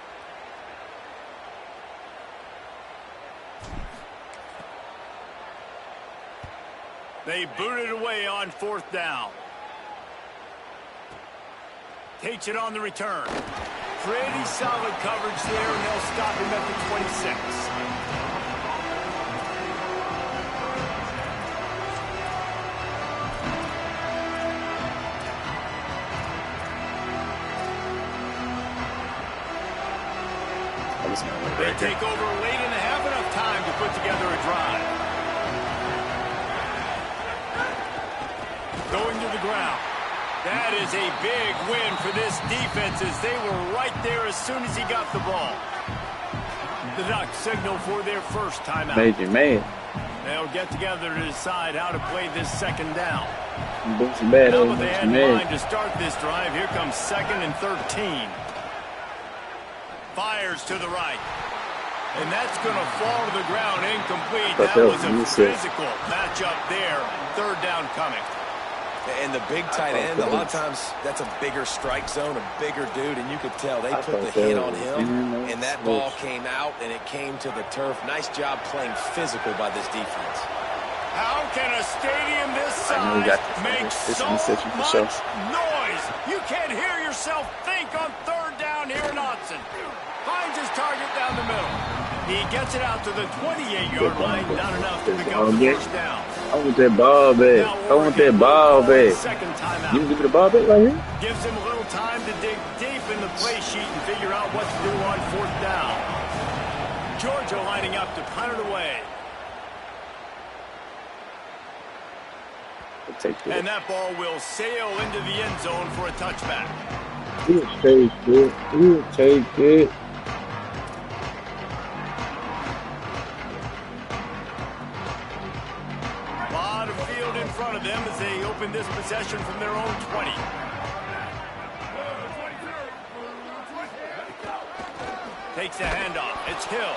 They boot it away on 4th down. Takes it on the return. Pretty solid coverage there, and they'll stop him at the 26. They take over late and have enough time to put together a drive. Going to the ground. That is a big win for this defense as they were right there as soon as he got the ball. The Ducks signal for their first timeout. Major man. They'll get together to decide how to play this 2nd down. Bad now they had in mind to start this drive. Here comes 2nd and 13. Fires to the right. And that's going to fall to the ground incomplete. That was a physical matchup there. 3rd down coming. And the big tight end, a lot of times that's a bigger strike zone, a bigger dude, and you could tell they put the hit on him, and that ball came out, and it came to the turf. Nice job playing physical by this defense. How can a stadium this size make so much noise? You can't hear yourself think on 3rd down here in Austin. Finds his target down the middle. He gets it out to the 28-yard line, not enough to pick up the first down. I want that ball back. I want that ball back. You can give me the ball back right here? Gives him a little time to dig deep in the play sheet and figure out what to do on 4th down. Georgia lining up to punt it away. And that ball will sail into the end zone for a touchback. He'll take it. He'll take it. A lot of field in front of them as they open this possession from their own 20. Takes the handoff. It's Hill.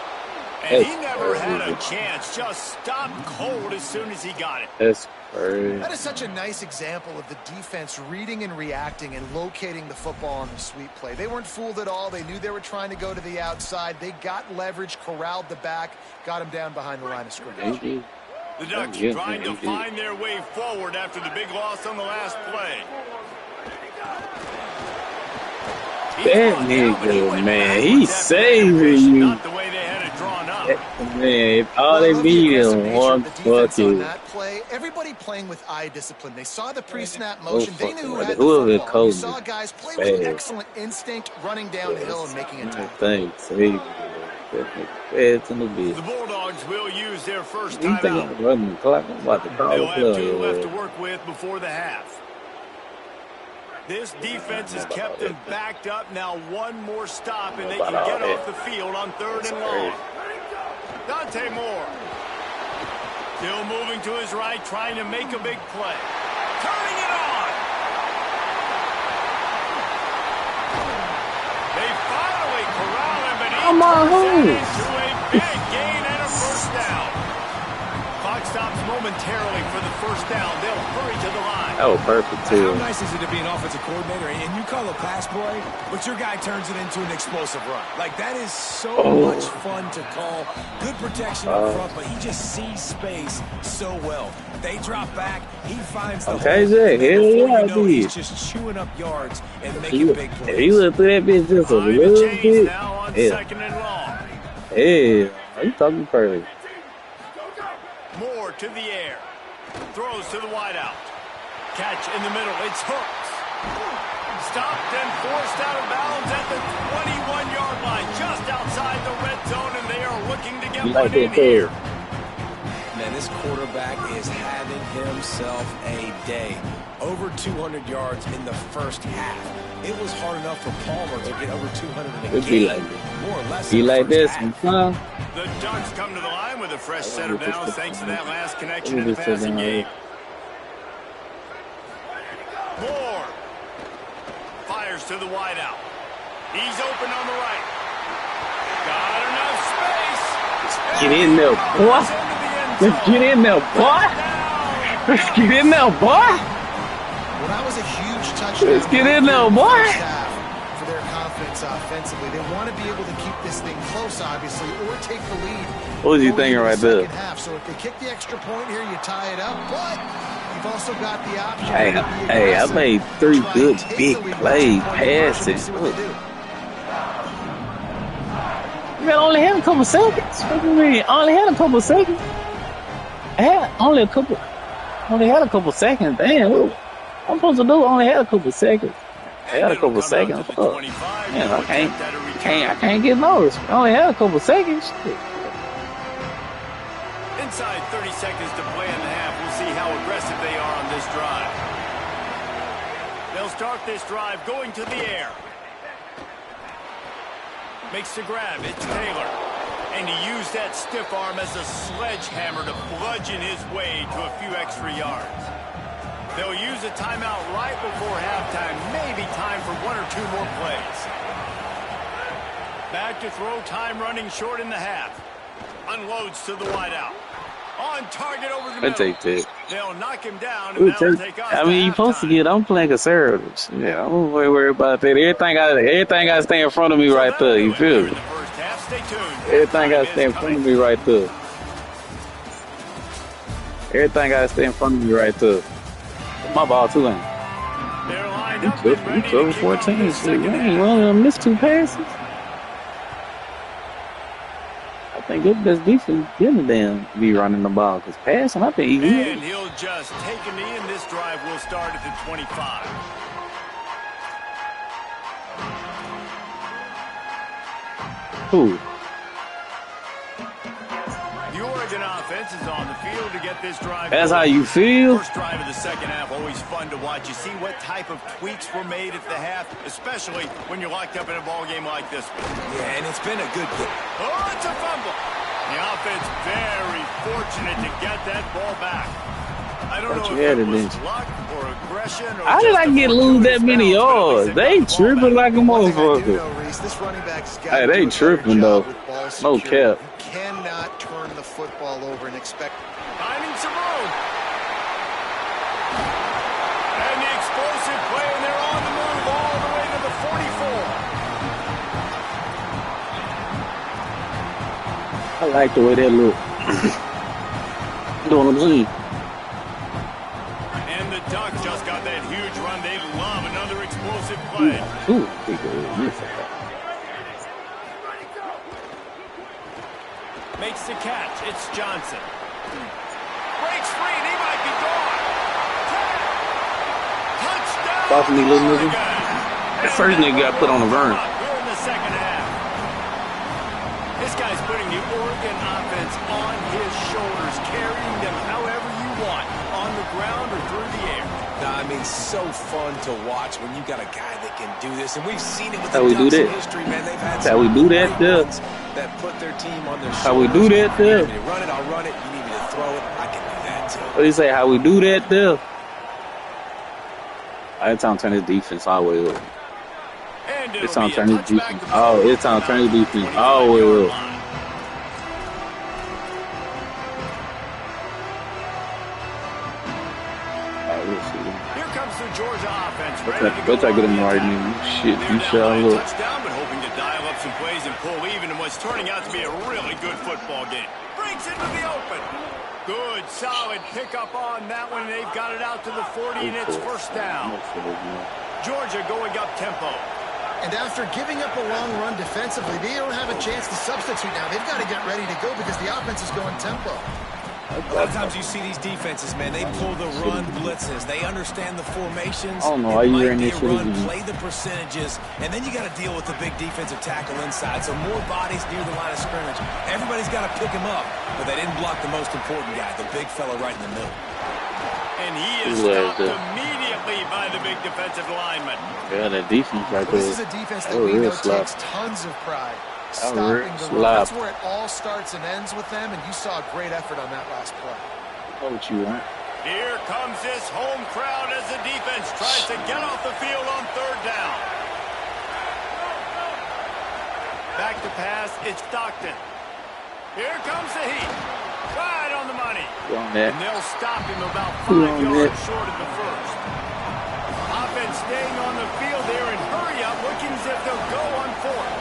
And he never had a chance. Just stopped cold as soon as he got it. That's crazy. That is such a nice example of the defense reading and reacting and locating the football on the sweep play. They weren't fooled at all. They knew they were trying to go to the outside. They got leverage, corralled the back, got him down behind the line of scrimmage. The Ducks trying to find their way forward after the big loss on the last play. That nigga, man, he's saving you. Not the way they had it drawn up. Man, all they need is one fucking. Everybody playing with eye discipline. They saw the pre-snap motion. They knew who had the football. You saw guys play with excellent instinct, running downhill and making it tough. Thanks. The Bulldogs will use their first timeout. They'll have 2 left to work with before the half. This defense has kept them backed up. Now one more stop, and they can get off the field on 3rd and long. Dante Moore. Still moving to his right, trying to make a big play. Turning it on. They finally corral him, but he Come on, who? Into a big gain and a first down. Clock stops momentarily for the first down. They'll hurry to the line. Oh, perfect too. How nice is it to be an offensive coordinator and you call a pass play, but your guy turns it into an explosive run? Like, that is so much fun to call. Good protection up front, but he just sees space so well. They drop back, he finds the okay, hole, Jay, hell yeah, you know, he's dude. just chewing up yards and making big plays. He looked through that bitch just a little bit. Now on Yeah. second and long. Hey, you talking perfect. Moore to the air. Throws to the wideout. Catch in the middle. It's Hooks. Stopped and forced out of bounds at the 21-yard line, just outside the red zone, and they are looking to get one in here. Man, this quarterback is having himself a day. Over 200 yards in the first half. It was hard enough for Palmer to get over 200 in a game. Like more or less. Be like this, huh? The Ducks come to the line with a fresh set of downs thanks to that last connection in the passing game. Moore fires to the wideout. He's open on the right. Got enough space. Get in there, boy. Let's get in there, boy. Let's get in there, boy. Well, that was a huge touchdown. Let's get in there, boy. For their confidence offensively. They want to be able to keep this thing close, obviously, or take the lead. What was you thinking right there? So if they kick the extra point here, you tie it up, but you've also got the option. Hey, I made 3 good big plays, passes. Man, I only had a couple seconds. What do you mean? I only had a couple seconds. I had only had a couple seconds. Damn, what I'm supposed to do? I only had a couple seconds. I had a couple seconds. Fuck. Man, I can't get noticed. I only had a couple seconds. Shit. Inside 30 seconds to play in the half. We'll see how aggressive they are on this drive. They'll start this drive going to the air. Makes the grab. It's Taylor. And he used that stiff arm as a sledgehammer to bludgeon his way to a few extra yards. They'll use a timeout right before halftime. Maybe time for 1 or 2 more plays. Back to throw, time running short in the half. Unloads to the wideout. On target over the middle. Take that. They'll knock him down and they'll take off. I mean, you're supposed to get. I'm playing conservatives. Yeah, I'm not worried about that. Everything got to stay in front of me right there. You feel me? Everything got to stay in front of me right there. Everything got to stay in front of me right there. My ball too, ain't it? You 14. Shit, you ain't only missed 2 passes. I think good best defense didn't damn be running the ball because passing up easy. And he'll just take a knee, and this drive will start at the 25. Who? The Oregon offense is on the field to get this drive. That's how you feel? First drive of the second half, always fun to watch. You see what type of tweaks were made at the half, especially when you're locked up in a ball game like this one. Yeah, and it's been a good game. Oh, it's a fumble. The offense very fortunate to get that ball back. I don't know if it was luck or aggression. Or how did I lose that many yards? They tripping like a motherfucker. Hey, they tripping though. No cap. Cannot turn the football over and expect. Finding some room. And the explosive play, and they're on the move all the way to the 44. I like the way that look. Doing the lead. And the Ducks just got that huge run. They love another explosive play. Ooh, big miss. Makes the catch. It's Johnson. Breaks free, and he might be gone. Touchdown! Off me, little nigga. The first nigga got put on the burn. We're in the second half. This guy's putting the Oregon offense on his shoulders, carrying them however you want, on the ground or through the air. I mean, so fun to watch when you got a guy that can do this, and we've seen it with the Ducks in history, man. They've had how we do that, that put their team on their shoulders. How we do that, there. You need me to run it, I'll run it. You need me to throw it, I can do that too. What do you say? How we do that, there? I had time to turn his defense all the way up. And It's on turn his defense. Oh, it's on turn his defense. Oh, well. Here comes the Georgia offense. Let's get him right now. Shit, you shall look. Touchdown, but hoping to dial up some plays and pull even in what's turning out to be a really good football game. Breaks into the open. Good, solid pickup on that one. They've got it out to the 40, and it's first down. Georgia going up tempo. And after giving up a long run defensively, they don't have a chance to substitute now. They've got to get ready to go because the offense is going tempo. A lot of times you see these defenses, man, they pull the run blitzes. They understand the formations. I don't know why you're in this run, play the percentages, and then you got to deal with the big defensive tackle inside. So more bodies near the line of scrimmage. Everybody's got to pick him up, but they didn't block the most important guy, the big fella right in the middle. And he is stopped immediately by the big defensive lineman. Yeah, that defense right there. This is a defense that we know takes tons of pride. Stopping the run. That's where it all starts and ends with them, and you saw a great effort on that last play. Know what you want. Here comes this home crowd as the defense tries to get off the field on third down. Back to pass, it's Stockton. Here comes the heat. Right on the money. And they'll stop him about 5 yards short of the first. Offense staying on the field there and hurry up, looking as if they'll go on fourth.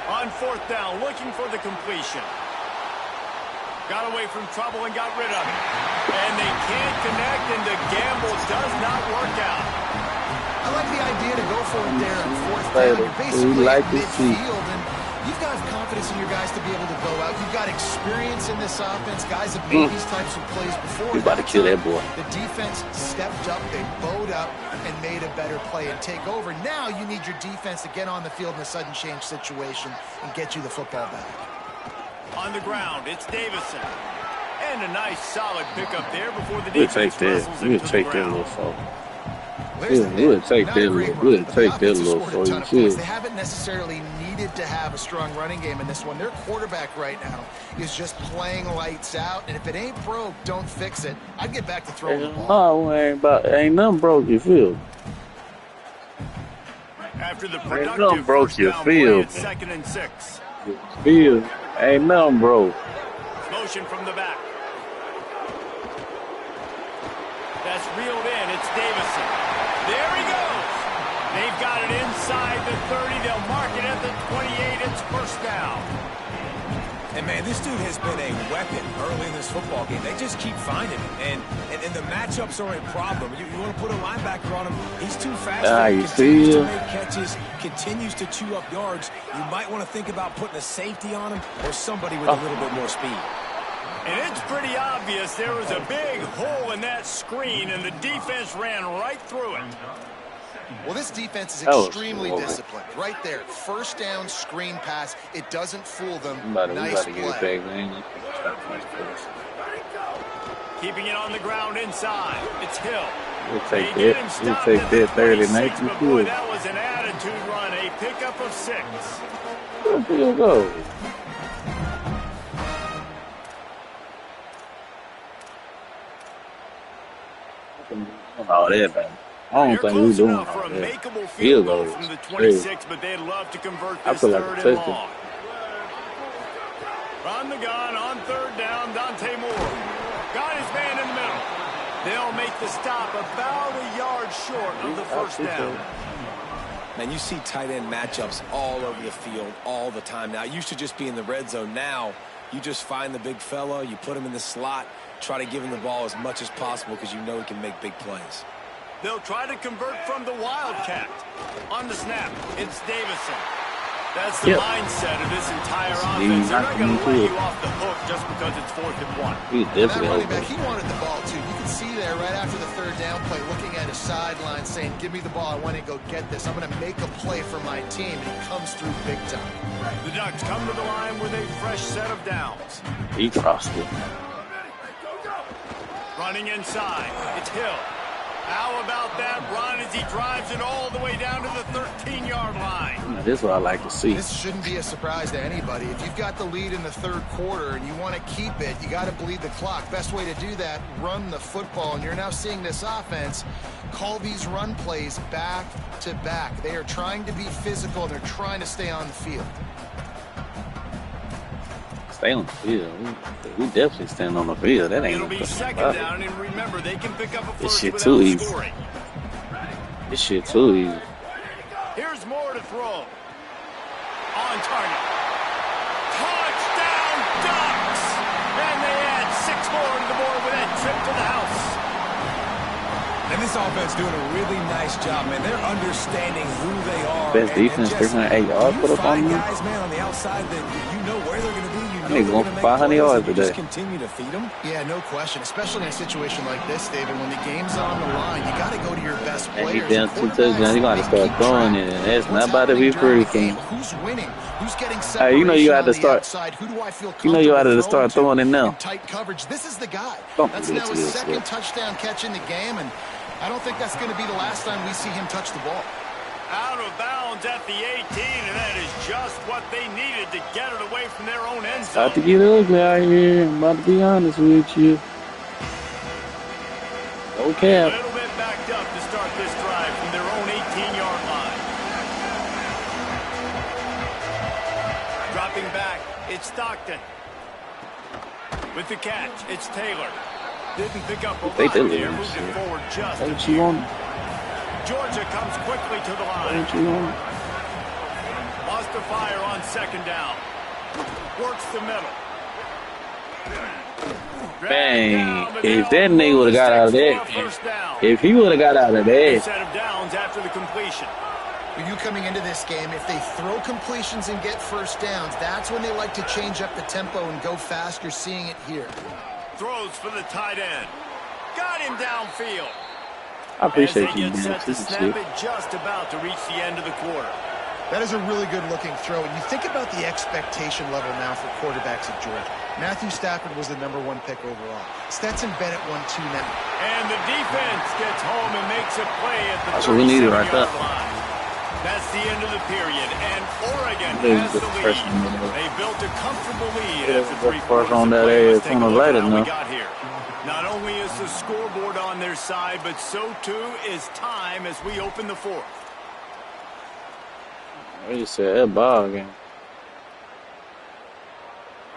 On fourth down, looking for the completion. Got away from trouble and got rid of it. And they can't connect, and the gamble does not work out. I like the idea to go for it there on fourth down. You're basically at midfield, and you've got confidence in your guys to be able to go out. You've got experience in this offense. Guys have made these types of plays before. He's about to kill that boy. The defense stepped up, they bowed up, and made a better play and take over. Now you need your defense to get on the field in a sudden change situation and get you the football back. On the ground, it's Davison. And a nice solid pickup there before the defense wrestles into the ground. We'll take that little fault. We'll take that little fault. They haven't necessarily needed to have a strong running game in this one. Their quarterback right now is just playing lights out, and if it ain't broke, don't fix it. I'd get back to throwing the ball. No, ain't nothing broke, you feel. After the ain't nothing broke, you feel. 2nd and 6. Feel. Ain't nothing broke. Motion from the back. That's reeled in. It's Davison. There he goes. They've got it inside the 30. They'll mark it at the 28. It's first down. And, man, this dude has been a weapon early in this football game. They just keep finding him. And the matchups are a problem. You want to put a linebacker on him. He's too fast. He continues to make catches, continues to chew up yards. You might want to think about putting a safety on him or somebody with a little bit more speed. And it's pretty obvious there was a big hole in that screen, and the defense ran right through it. Well, this defense is extremely disciplined. Right there, first down screen pass. It doesn't fool them. Nice play. Keeping it on the ground inside. It's Hill. We'll take that. We'll take that 30 nights. Boy, that was an attitude run. A pickup of 6. Here we go. Oh, that man. I don't think we're doing all that. Field goal from the 26, but they'd love to convert this third and long. Run the gun on third down. Dante Moore got his man in the middle. They'll make the stop about a yard short of the first down. Man, you see tight end matchups all over the field all the time now. It used to just be in the red zone. Now you just find the big fella, you put him in the slot, try to give him the ball as much as possible because you know he can make big plays. They'll try to convert from the Wildcat. On the snap, it's Davison. That's the mindset of this entire offense. They're not going to let you off the hook just because it's 4th and 1. That running back, he wanted the ball too. You can see there right after the third down play, looking at his sideline saying, give me the ball, I want to go get this. I'm going to make a play for my team, and he comes through big time. The Ducks come to the line with a fresh set of downs. He crossed it. Running inside, it's Hill. How about that run as he drives it all the way down to the 13-yard line? This is what I like to see. This shouldn't be a surprise to anybody. If you've got the lead in the third quarter and you want to keep it, you got to bleed the clock. Best way to do that, run the football. And you're now seeing this offense call these run plays back to back. They are trying to be physical. They're trying to stay on the field. Stay on the field. We definitely stand on the field. That ain't. It'll be second down, and remember, they can pick up a first shit too easy. scoring. This shit too easy. Here's more to throw. On target. Touchdown Ducks! And they add 6 more to the board with that trip to the house. And this offense doing a really nice job, man. They're understanding who they are. Best defense, 308 yards put up on them. Guys, man, on the outside that you know where they're going to be. They going for 500 yards today. Just continue to feed them. Yeah, no question. Especially in a situation like this, David, when the game's on the line, you got to go to your best players. And he down 2 touchdowns. He got to start throwing it. That's not about to be pretty. Who's winning? Who's getting hey, you know you got to start. Who do I feel you know you got to start throwing it now. Tight coverage. This is the guy. Don't that's do now his second this, touchdown catch in the game, and I don't think that's going to be the last time we see him touch the ball. Out of bounds at the 18, and that is just what they needed to get it away from their own end zone. About to get ugly out here. I'm about to be honest with you. Okay. A little bit backed up to start this drive from their own 18-yard line. Dropping back, it's Stockton. With the catch, it's Taylor. Didn't pick up a lot there, moving forward just a few. Georgia comes quickly to the line. Lost to fire on second down. Works the middle. Bang. If that nigga would have got out of there, if he would have got out of there. Set of downs after the completion. For you coming into this game, if they throw completions and get first downs, that's when they like to change up the tempo and go fast. You're seeing it here. Throws for the tight end. Got him downfield. I appreciate you, man. Set to snap it just about to reach the end of the quarter. That is a really good-looking throw. And you think about the expectation level now for quarterbacks at Georgia. Matthew Stafford was the #1 pick overall. Stetson Bennett won 2 now. And the defense gets home and makes a play at the that's what we needed right there. Line. That's the end of the period, and Oregon has the lead. They built a comfortable lead after 3 quarters of play. Let's take a look at how we got here. Not only is the scoreboard on their side, but so too is time as we open the 4th. They just said that ball game.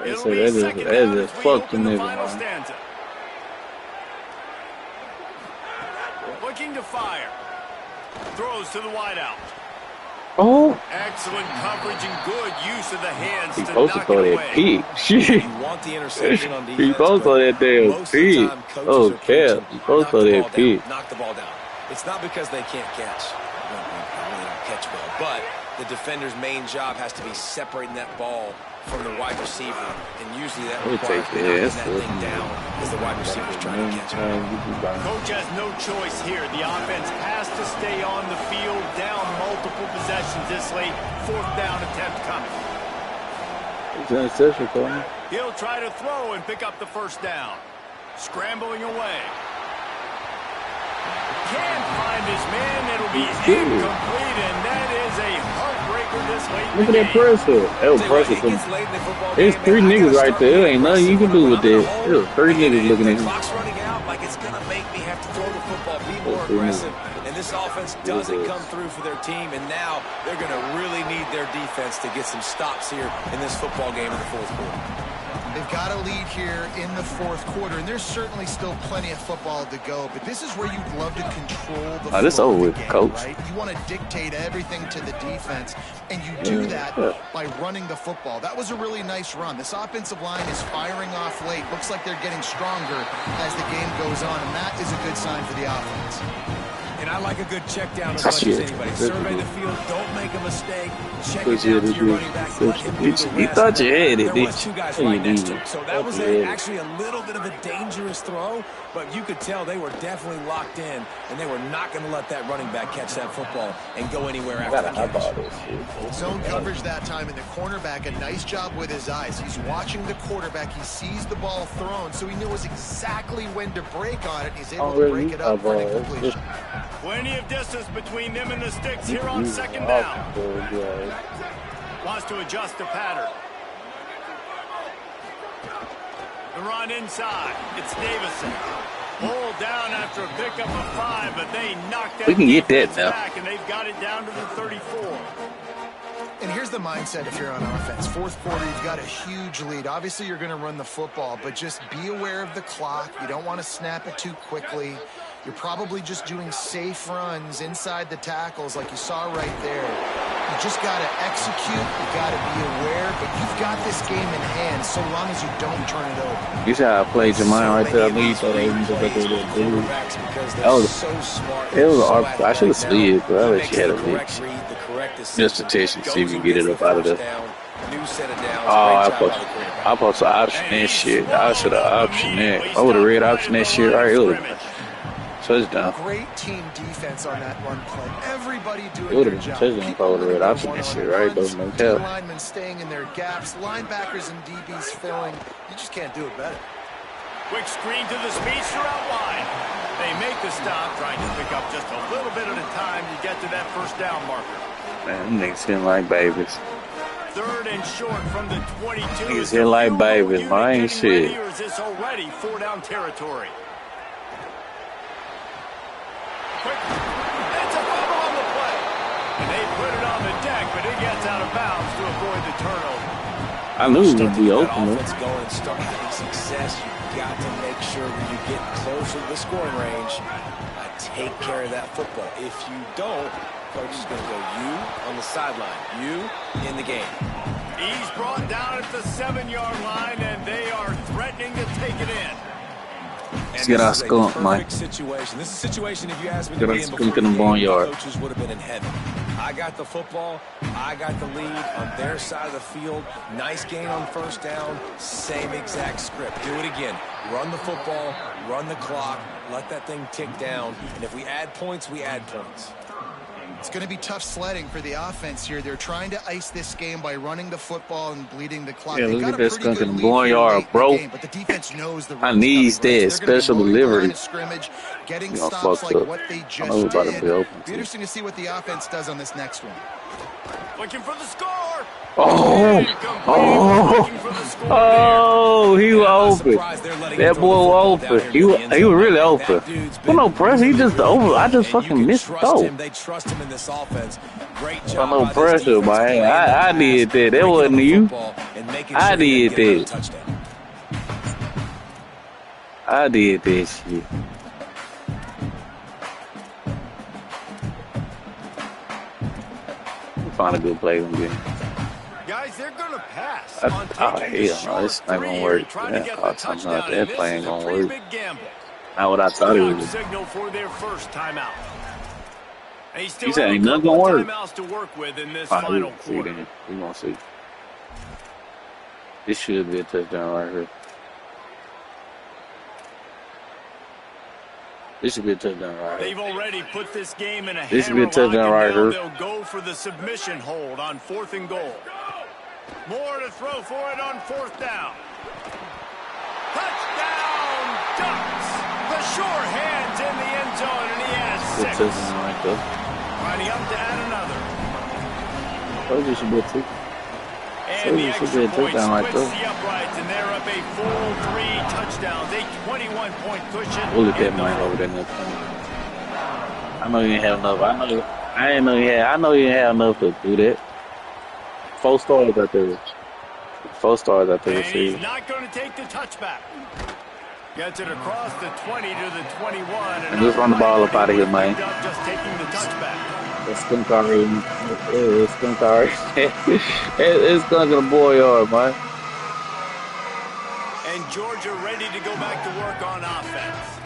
They said that just fucked the nigga, man. Looking to fire. Throws to the wideout. Oh. Excellent coverage and good use of the hands he to supposed to throw that pig. Shit. You want the interception on defense. He supposed to throw that damn pig. Oh, cap. He supposed to throw that pig. Knock the ball down. It's not because they can't catch. They really don't catch well. But the defender's main job has to be separating that ball from the wide receiver. And usually that requires knocking that thing down as the wide receiver's trying to catch it. Coach has no choice here. The offense has to stay on the field, down multiple possessions this late. 4th down attempt coming. He'll try to throw and pick up the first down. Scrambling away. Can't find his man. It'll be incomplete, and that is a heartbreaker this late. Look at that pressure. That was pressure. There's 3 niggas right there. There ain't nothing you can do with that. There's 3 niggas looking at him. Clock's running out like it's going to make me have to throw the football, be more aggressive. And this offense doesn't come through for their team, and now they're going to really need their defense to get some stops here in this football game in the 4th quarter. They've got a lead here in the 4th quarter, and there's certainly still plenty of football to go, but this is where you'd love to control the this over with, game, Coach. Right? You want to dictate everything to the defense, and you do that by running the football. That was a really nice run. This offensive line is firing off late. Looks like they're getting stronger as the game goes on, and that is a good sign for the offense. And And I like a good check down as much as anybody. Survey the field, don't make a mistake. Check it down to your running back. Let him do the rest. You thought you had it, There was two guys right next to him. So that was actually a little bit of a dangerous throw, but you could tell they were definitely locked in, and they were not going to let that running back catch that football and go anywhere after the catch. Zone coverage that time, and the cornerback, a nice job with his eyes. He's watching the quarterback. He sees the ball thrown, so he knows exactly when to break on it. He's able to break it up for an incompletion. Plenty of distance between them and the sticks here on second down. Wants to adjust the pattern. The run inside. It's Davison. Pulled down after a pickup of 5, but they knocked that we can get that now. back, and they've got it down to the 34. And here's the mindset if you're on offense. Fourth quarter, you've got a huge lead. Obviously, you're going to run the football, but just be aware of the clock. You don't want to snap it too quickly. You're probably just doing safe runs inside the tackles like you saw right there. You just got to execute. You got to be aware, but you've got this game in hand so long as you don't turn it over. You see how I played your mind right there? I mean, you thought they was like a little dude. I should have slid, but I bet you had a bitch. Just to test and see if you can get it up out of there. Oh, I supposed to option that shit. I should have optioned that. I would have read option that shit right here. Touchdown. Great team defense on that run play. Everybody doing it would their have been job. touchdown if I would have read option that shit right. Those no cap. Linemen staying in their gaps, linebackers and DBs filling. You just can't do it better. Quick screen to the speedster out wide. They make the stop, trying to pick up just a little bit at a time to get to that first down marker. Man, them niggas hitting like babies. Third and short from the 22. Niggas hitting like babies, man. I ain't shit. Or is this already 4-down territory? Quick. It's a fumble on the play. And they put it on the deck, but it gets out of bounds to avoid the turnover. I knew it would be open. Going and start having success. You've got to make sure when you get closer to the scoring range, take care of that football. If you don't, coach is going to go you on the sideline, you in the game. He's brought down at the 7-yard line, and they are threatening to take it in. Let's get our skunk, Mike. Situation. This is a situation, if you ask me, get our skunk in the barnyard. Coaches would have been in heaven. I got the football. I got the lead on their side of the field. Nice gain on first down. Same exact script. Do it again. Run the football. Run the clock. Let that thing tick down. And if we add points, we add points. It's going to be tough sledding for the offense here. They're trying to ice this game by running the football and bleeding the clock. Yeah, look at that skunk in the barnyard, bro. But the defense knows the I need that special delivery. Getting stops like what they just did. Be interesting to see what the offense does on this next one. Looking for the score. He was open. That boy was open. He was really open. Well, no pressure. He just over. I just fucking missed though. They trust him in this offense. Great job. No pressure, man. I did that. That wasn't you. I did that. I did that shit. Find a good play again. Guys, they're gonna pass. Oh hell no, this ain't gonna work. That play ain't gonna work. Not what I thought it was. Signal for their first timeout. He said ain't nothing gonna work. Timeouts to work with in this final quarter. We gonna see. This should be a touchdown right here. This should be a touchdown right here. They've already put this game in a This should be a touchdown right here. They'll go for the submission hold on 4th and goal. More to throw for it on 4th down. Touchdown, Ducks! The sure hands in the end zone, and he has 6. Right there. Lining up to add another. Told you should be a touchdown. And the extra point splits the uprights, and they're up a full 3 touchdowns, a 21-point cushion. We'll look at mine over there next time. I know you didn't have enough. I know you didn't have enough to do that. 4 stars out there. 4 stars out there. And he's not going to take the touchback. Gets it across the 20 to the 21. And just run the ball up out of here, man. Just taking the touchback. It's skunk already. It's skunk already. It's skunk in the barnyard, man. And Georgia ready to go back to work on offense.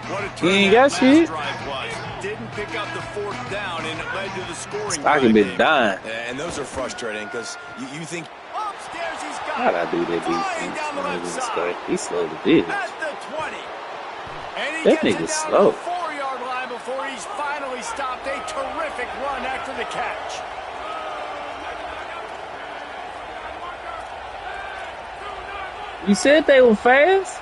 What a You ain't got shit. drive was. Didn't pick up the 4th down, and it led to the scoring. Stockton been dying. And those are frustrating because you think. Upstairs he's got How'd I do that defense? He slowed the bitch. at the 20. And he That gets it nigga's down slow. to the 4-yard line before he's finally stopped. A terrific run after the catch. You said they were fast?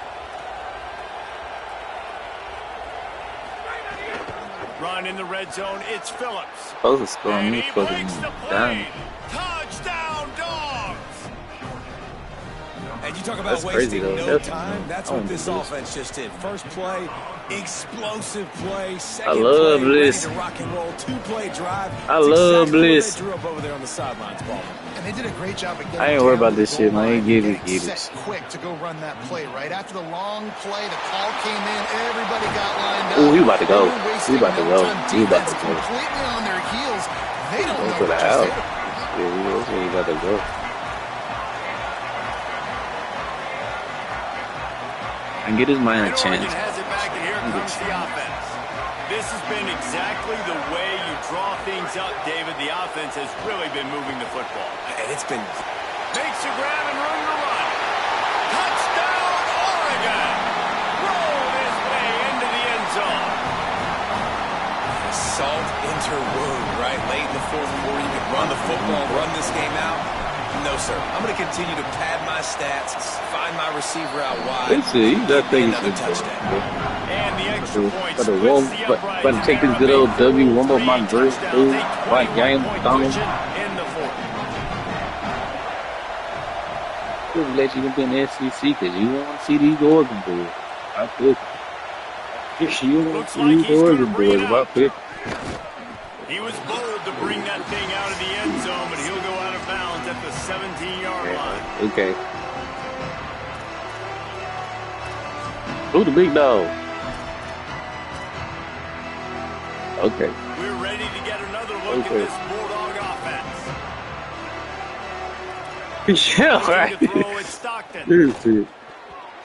Run in the red zone. It's Phillips. Supposed to score And me he fucking breaks the down. plane. Touchdown, Dogs. And you talk about That's crazy, wasting though. no That's- time. That's I what don't this do this. offense just did. First play, explosive play. Second I love play, ready Bliss. to rock and roll. 2-play drive. I It's love exactly Bliss. what they drew up over there on the sidelines, Paul. And they did a great job of getting I ain't worried down about to this the shit, goal man. I ain't line, getting getting it. set quick to go run that play. Right after the long play, the call came in. Everybody got lined up. Ooh, he about to go. They were wasting He about to no go. time. He about Defense to go. completely on their heels. They don't Go know for the what just out. hit 'em. Yeah, that's where he about to go. And get his mind a And Oregon chance. has it back, and here comes the offense. This has been exactly the way you draw things up, David. The offense has really been moving the football. And it's been. Makes a grab and room to run. Touchdown, Oregon! Rolled his way into the end zone. Salt into wound, right? Late in the fourth quarter, you can run the football, run this game out. No, sir. I'm going to continue to pad my stats, find my receiver out wide. Let's see. That Give me thing another is touchdown. And the extra point But the splits one, the but uprights. to take this They're good up old W, 8-3 one more my verse, touchdowns. dude. A White game, 21-point thong. cushion in the fourth. Just let you be in the SEC because you don't want to see these Oregon boys. I pick. You don't want Looks to like see he's these gonna Oregon bring it boys. I out. pick. He was bold to bring that thing out of the end zone, but he'll go out of bounds at the 17-yard line. Okay. Who the big dog? Okay. We're ready to get another look at Okay. this Bulldog offense. Yeah, Looking right. to throw at Stockton. This is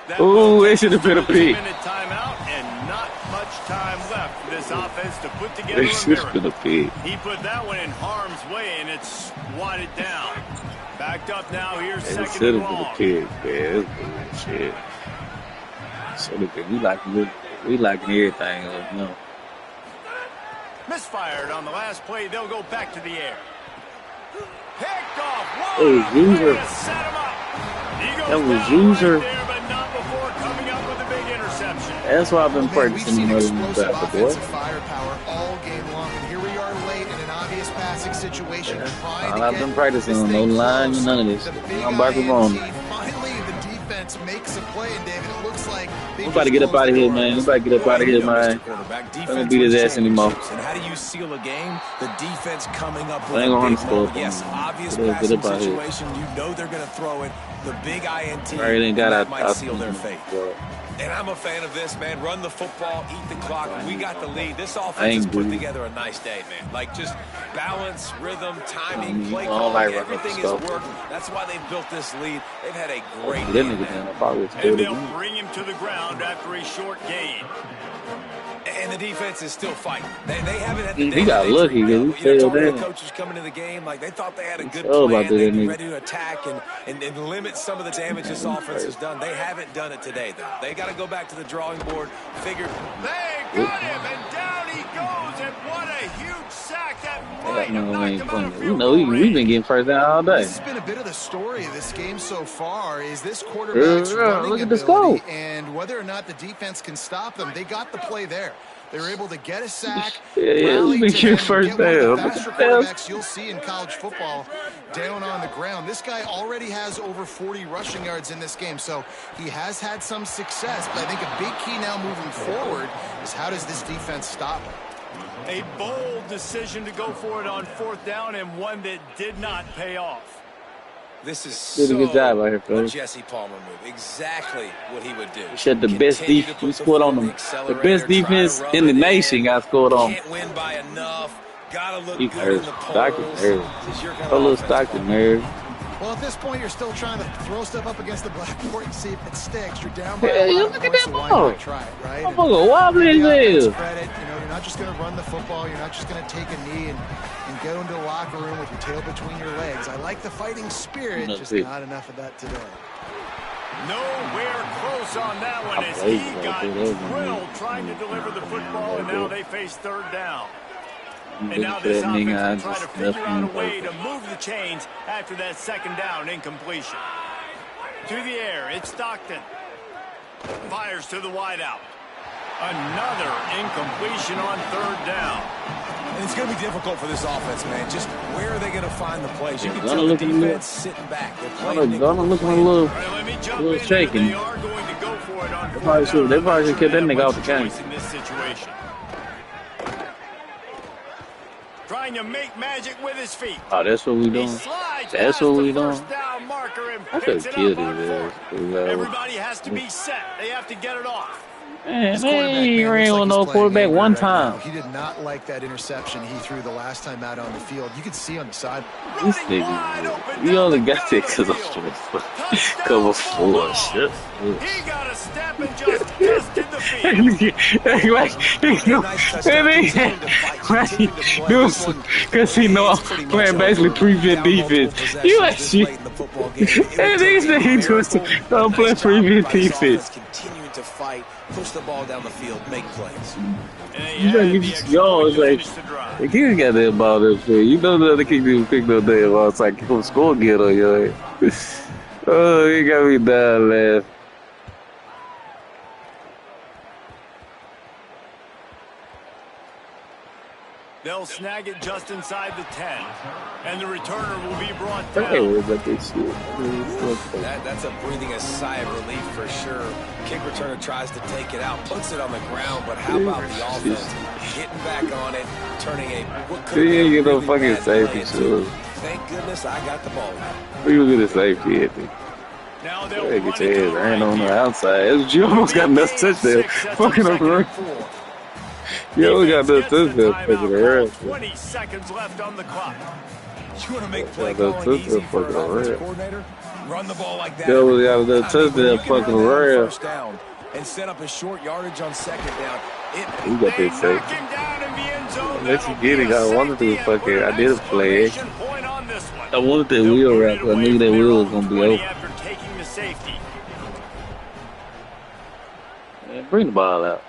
That Ooh, will it take should have us to been a the pick. 2-minute timeout, and not much time left for this offense to put together This a is miracle. gonna be. He put that one in harm's way, and it's swatted down. Backed up now. Here's It second should and have been a long. pig, man. That's bullshit. Should have been. We like everything up now. Misfired on the last play. They'll go back to the air. Picked off. What Oh, a play User. to set him up. He goes That was down User. right there, but not before coming up with a big interception. That's why I've been Man, we've practicing seen another explosive back, boy. offensive firepower all game long, and here we are late in an obvious passing situation, trying to I've get been practicing this on no thing line, close. none of this. The big I'm Barcelona. INT. Finally, the defense makes a play, and David, it looks like they We about to just get up closed out of the here, door. man. We about to get up out of here, man. I don't beat his ass anymore. And how do you seal a game? The defense coming up with I ain't a gonna big run score moment. for Yes, him. obvious Get passing up out here. situation. You know they're going to throw it. The big INT I already got that out. might seal their fate. And I'm a fan of this, man. Run the football, eat the clock. We got the lead. This offense has put together a nice day, man. Like just balance, rhythm, timing, play I don't calling. like running Everything stuff. has worked. That's why they've built this lead. They've had a great That game, nigga man. down. I probably And scored they'll again. bring him to the ground after a short gain. And the defense is still fighting. They haven't had the He day got that they lucky, dreamed he of. fell Talking to down. the coaches coming to the game, like they thought they had a good all plan. about that They'd be nigga. ready to attack and limit some of the damage this offense has done. They haven't done it today, though. They got to go back to the drawing board, figure. They got him, and down he goes, and what a huge sack that might That have man knocked ain't him out of funny. You field know, goal we've range. been getting first down all day. This has been a bit of the story of this game so far, is this quarterback's Yeah, running look at the ability score. and whether or not the defense can stop them. They got the play there. They were able to get a sack, Yeah, rally we to get them, first get one of the down. faster What the hell? quarterbacks you'll see in college football down on the ground. This guy already has over 40 rushing yards in this game, so he has had some success, but I think a big key now moving forward is how does this defense stop him? A bold decision to go for it on fourth down, and one that did not pay off. This is Did a good job out here, a fellas. Jesse Palmer move. Exactly what he would do. We shut the best Continue to defense. put We the scored foot on on them. The accelerator, best try to defense rub in the it nation got scored on. Can't win by enough. Gotta look He good hurt. in the polls. Stockton hurt. This is your kind A of little offense, Stockton Palmer. nerd. Well, at this point, you're still trying to throw stuff up against the blackboard and see if it sticks. You're down by Hey, a you lot look of at points, that so why ball. not try it, right? I'm gonna wobbly as hell. Credit, you're not just going to run the football. You're not just going to take a knee and go into the locker room with your tail between your legs. I like the fighting spirit, just not enough of that today. Nowhere close on that one as he got drilled trying to deliver the football, and now they face third down. And now this offense will try to figure out a way to move the chains after that second down incompletion. To the air, it's Stockton. Fires to the wideout. Another incompletion on third down. And it's going to be difficult for this offense, man. Just where are they going to find the plays? You can tell the defense sitting back. They're playing. Gonna look a little shaking. They are going to go for it on They probably should keep that nigga out the game. In this situation. Trying to make magic with his feet. Oh, that's what we doing? That's what we doing? I could have killed his ass. Everybody has to be set. They have to get it off. Man, he ran with no quarterback one time. He did not like that interception he threw the last time out on the field. You could see on the side. This nigga, he only got it because I'm cover 4. Shit. He got a step and just tested the field. Because he know I'm playing basically prevent defense. You actually, and these niggas just don't play prevent defense. Continuing to fight, push the ball down the field, make plays. Yo, it's like, the kids got that ball up there. You know the other kids didn't pick no damn ball. It's like, come score get on your ass. Oh, he got me down laughing. They'll snag it just inside the 10. And the returner will be brought down. That's a breathing a sigh of relief for sure. Kick returner tries to take it out, puts it on the ground, but how about the offense? Getting back on it, turning a... What could He ain't get no fucking safety, so. Thank goodness I got the ball. We will get a safety, I think. Now they'll get your ass ran on the outside. You almost got enough touchdown. Fucking up the run. Yeah, we got this fucking around. 20 seconds left on the clock. You want to make play calling easy for an offensive coordinator? Run the ball like that. Yeah, we got a touchdown fucking around. And set up a short yardage on second down. We got that safe. Let you get it. I wanted to fucking. I did a play. I wanted that wheel wrap. I knew that wheel was gonna be open. Man, bring the ball out.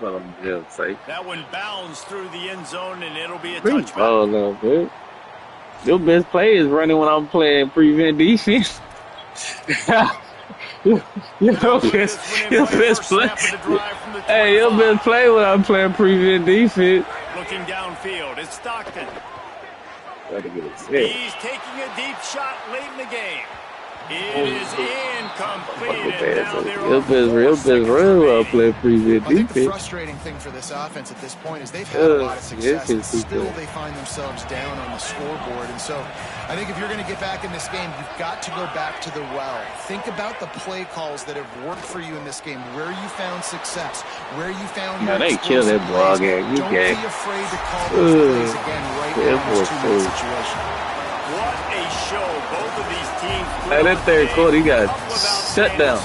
That one bounds through the end zone, and it'll be a touchback. Oh no, dude! Your best play is running when I'm playing prevent defense. your best play. Hey, your best play when I'm playing prevent defense. Looking downfield, it's Stockton. He's taking a deep shot late in the game. It is incomplete. Real play prevent I think the defense. frustrating thing for this offense at this point is they've had a lot of success, and still they find themselves down on the scoreboard. And so I think if you're going to get back in this game, you've got to go back to the well. Think about the play calls that have worked for you in this game, where you found success, where you found your they kill that ball game. You Don't gay. be afraid to call those plays again right now in this 2-minute situation. What a show both of these teams. Hey, that third quarter, he got shut down.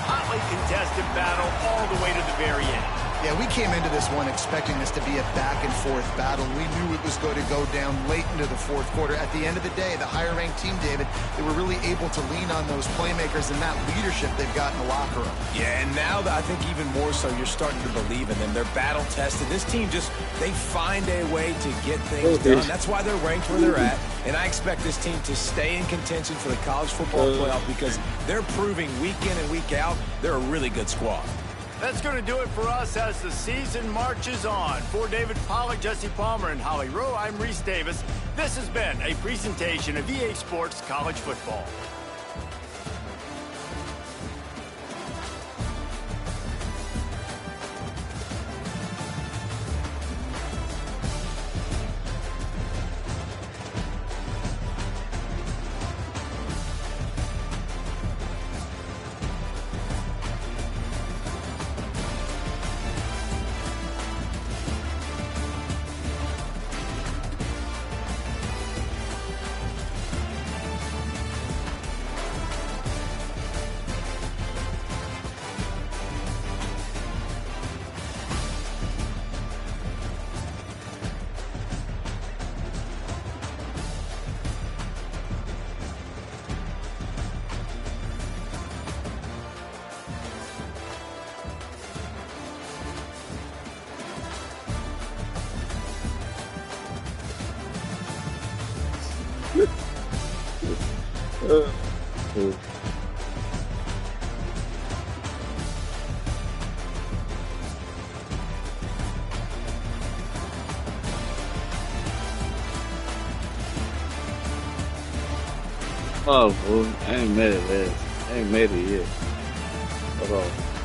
Hotly contested battle all the way to the very end. Yeah, we came into this one expecting this to be a back-and-forth battle. We knew it was going to go down late into the fourth quarter. At the end of the day, the higher-ranked team, David, they were really able to lean on those playmakers and that leadership they've got in the locker room. Yeah, and now I think even more so, you're starting to believe in them. They're battle-tested. This team they find a way to get things done. That's why they're ranked where they're at. And I expect this team to stay in contention for the college football playoff because they're proving week in and week out they're a really good squad. That's going to do it for us as the season marches on. For David Pollack, Jesse Palmer, and Holly Rowe, I'm Reese Davis. This has been a presentation of EA Sports College Football. Oh, boy, I ain't mad at that. I ain't mad at it yet. Hold on.